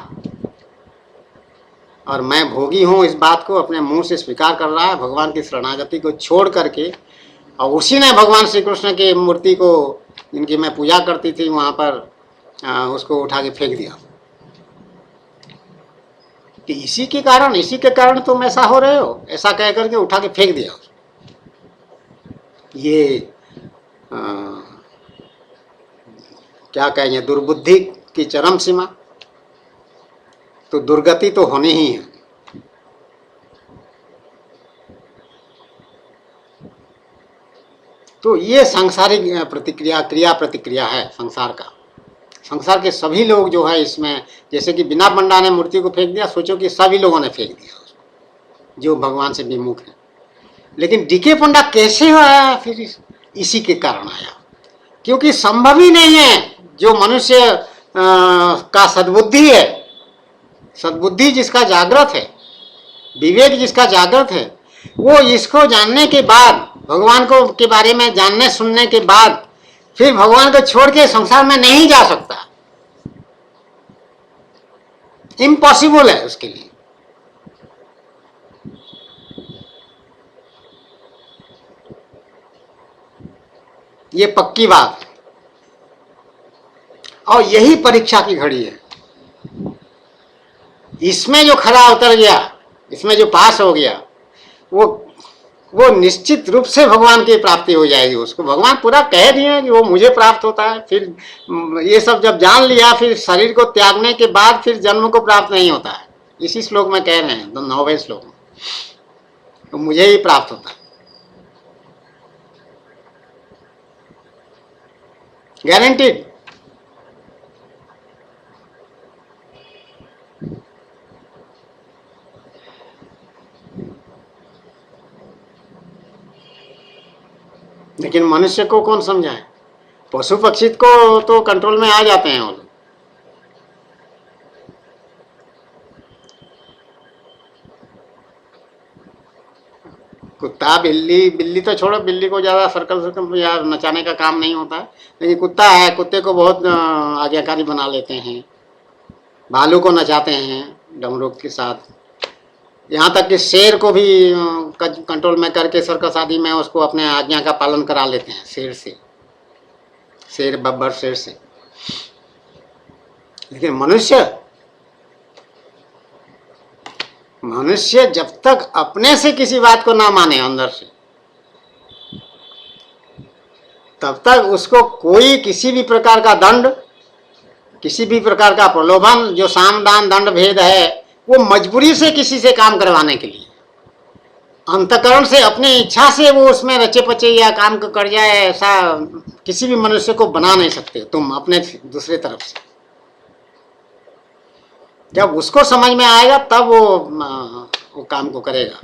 और मैं भोगी हूँ इस बात को अपने मुंह से स्वीकार कर रहा है, भगवान की शरणागति को छोड़ करके। और उसी ने भगवान श्री कृष्ण की मूर्ति को, जिनकी मैं पूजा करती थी वहाँ पर, उसको उठा के फेंक दिया कि इसी के कारण तुम ऐसा हो रहे हो, ऐसा कह करके उठा के फेंक दिया। ये क्या कहेंगे, दुर्बुद्धि की चरम सीमा। तो दुर्गति तो होनी ही है। तो ये सांसारिक प्रतिक्रिया, क्रिया प्रतिक्रिया है संसार का। संसार के सभी लोग जो है इसमें, जैसे कि बिना पंडा ने मूर्ति को फेंक दिया, सोचो कि सभी लोगों ने फेंक दिया उसको जो भगवान से विमुख है। लेकिन डीके पंडा कैसे आया? फिर इसी के कारण आया, क्योंकि संभव ही नहीं है जो मनुष्य का सद्बुद्धि है, सद्बुद्धि जिसका जागृत है, विवेक जिसका जागृत है, वो इसको जानने के बाद, भगवान को के बारे में जानने सुनने के बाद फिर भगवान को छोड़ के संसार में नहीं जा सकता। इम्पॉसिबल है उसके लिए। ये पक्की बात है और यही परीक्षा की घड़ी है। इसमें जो खरा उतर गया, इसमें जो पास हो गया, वो निश्चित रूप से भगवान की प्राप्ति हो जाएगी। उसको भगवान पूरा कह दिए कि वो मुझे प्राप्त होता है। फिर ये सब जब जान लिया, फिर शरीर को त्यागने के बाद फिर जन्म को प्राप्त नहीं होता है। इसी श्लोक में कह रहे हैं, 9वें श्लोक में, तो मुझे ही प्राप्त होता है, गारंटीड। लेकिन मनुष्य को कौन समझाए? पशु पक्षी को तो कंट्रोल में आ जाते हैं वो लोग। कुत्ता बिल्ली, बिल्ली तो छोड़ो, बिल्ली को ज्यादा सर्कल या नचाने का काम नहीं होता है, लेकिन कुत्ता है, कुत्ते को बहुत आज्ञाकारी बना लेते हैं, भालू को नचाते हैं डमरू के साथ, यहाँ तक कि शेर को भी कंट्रोल में करके सर्कस आदि में उसको अपने आज्ञा का पालन करा लेते हैं, शेर से, शेर बब्बर शेर से। लेकिन मनुष्य जब तक अपने से किसी बात को ना माने अंदर से, तब तक उसको कोई किसी भी प्रकार का दंड, किसी भी प्रकार का प्रलोभन, जो साम दान दंड भेद है, वो मजबूरी से किसी से काम करवाने के लिए, अंतकरण से अपनी इच्छा से वो उसमें रचे पचे या काम कर जाए, ऐसा किसी भी मनुष्य को बना नहीं सकते तुम अपने दूसरे तरफ से। जब उसको समझ में आएगा तब वो काम को करेगा।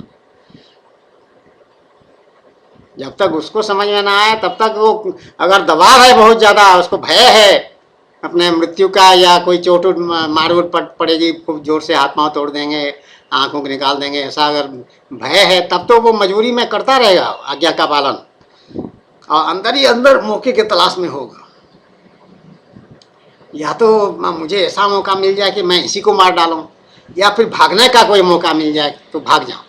जब तक उसको समझ में ना आए तब तक वो, अगर दबाव है बहुत ज्यादा, उसको भय है अपने मृत्यु का, या कोई चोट मार पड़ेगी, खूब जोर से हाथ पांव तोड़ देंगे, आंखों को निकाल देंगे, ऐसा अगर भय है, तब तो वो मजबूरी में करता रहेगा आज्ञा का पालन, और अंदर ही अंदर मौके के तलाश में होगा। या तो मुझे ऐसा मौका मिल जाए कि मैं इसी को मार डालूं, या फिर भागने का कोई मौका मिल जाए तो भाग जाऊं,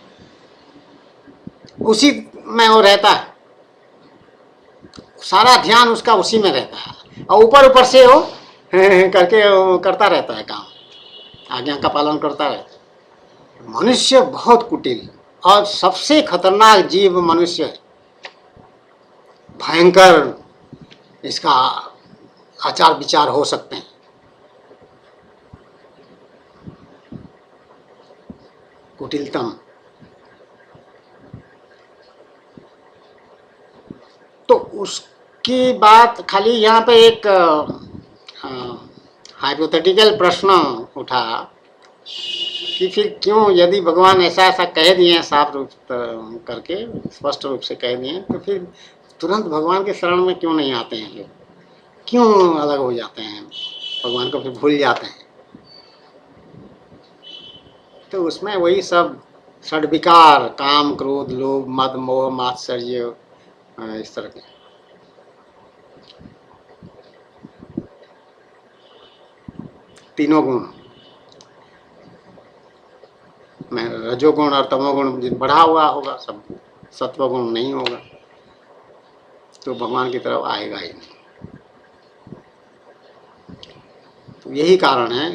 उसी में वो रहता है, सारा ध्यान उसका उसी में रहता है, और ऊपर ऊपर से वो करके करता रहता है काम, आज्ञा का पालन करता रहता है। मनुष्य बहुत कुटिल और सबसे खतरनाक जीव मनुष्य है, भयंकर इसका आचार विचार हो सकते हैं। कुटिलतम। तो उसकी बात खाली यहाँ पे एक हाइपोथेटिकल प्रश्न उठा कि फिर क्यों, यदि भगवान ऐसा ऐसा कह दिए साफ रूप करके, स्पष्ट रूप से कह दिए, तो फिर तुरंत भगवान के शरण में क्यों नहीं आते हैं लोग, क्यों अलग हो जाते हैं, भगवान को फिर भूल जाते हैं? तो उसमें वही सब षड्विकार, काम क्रोध लोभ मद मोह मात्सर्य, इस तरह के तीनों गुण में, रजोगुण और तमोगुण बढ़ा हुआ होगा, सब सत्वगुण नहीं होगा, तो भगवान की तरफ आएगा ही नहीं। तो यही कारण है,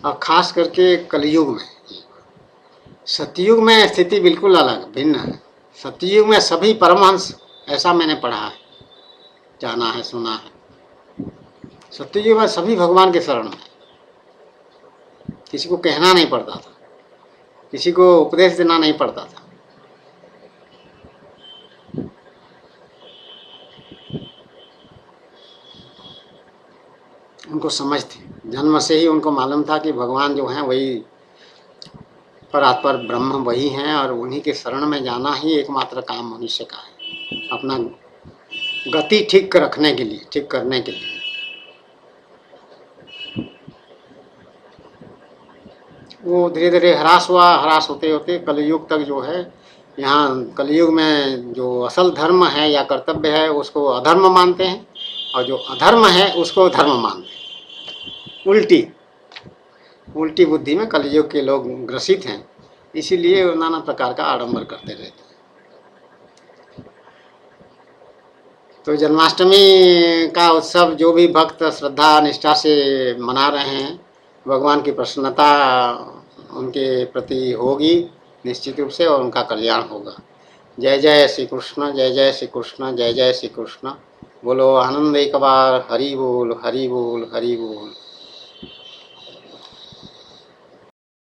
और खास करके कलयुग में। सतयुग में स्थिति बिल्कुल अलग भिन्न है। सतयुग में सभी परमहंस, ऐसा मैंने पढ़ा है, जाना है, सुना है, सतयुग में सभी भगवान के शरण में, किसी को कहना नहीं पड़ता था, किसी को उपदेश देना नहीं पड़ता था। उनको समझ थी, जन्म से ही उनको मालूम था कि भगवान जो हैं वही परात्पर ब्रह्म वही हैं, और उन्हीं के शरण में जाना ही एकमात्र काम मनुष्य का है, अपना गति ठीक रखने के लिए, ठीक करने के लिए। वो धीरे धीरे ह्रास हुआ, ह्रास होते होते कलयुग तक जो है, यहाँ कलयुग में जो असल धर्म है या कर्तव्य है उसको अधर्म मानते हैं, और जो अधर्म है उसको धर्म मानते हैं। उल्टी उल्टी बुद्धि में कलयुग के लोग ग्रसित हैं, इसीलिए वो नाना प्रकार का आडंबर करते रहते हैं। तो जन्माष्टमी का उत्सव जो भी भक्त श्रद्धा निष्ठा से मना रहे हैं, भगवान की प्रसन्नता उनके प्रति होगी निश्चित रूप से, और उनका कल्याण होगा। जय जय श्री कृष्ण, जय जय श्री कृष्ण, जय जय श्री कृष्ण। बोलो आनंद एक बार, हरि बोल हरि बोल हरि बोल।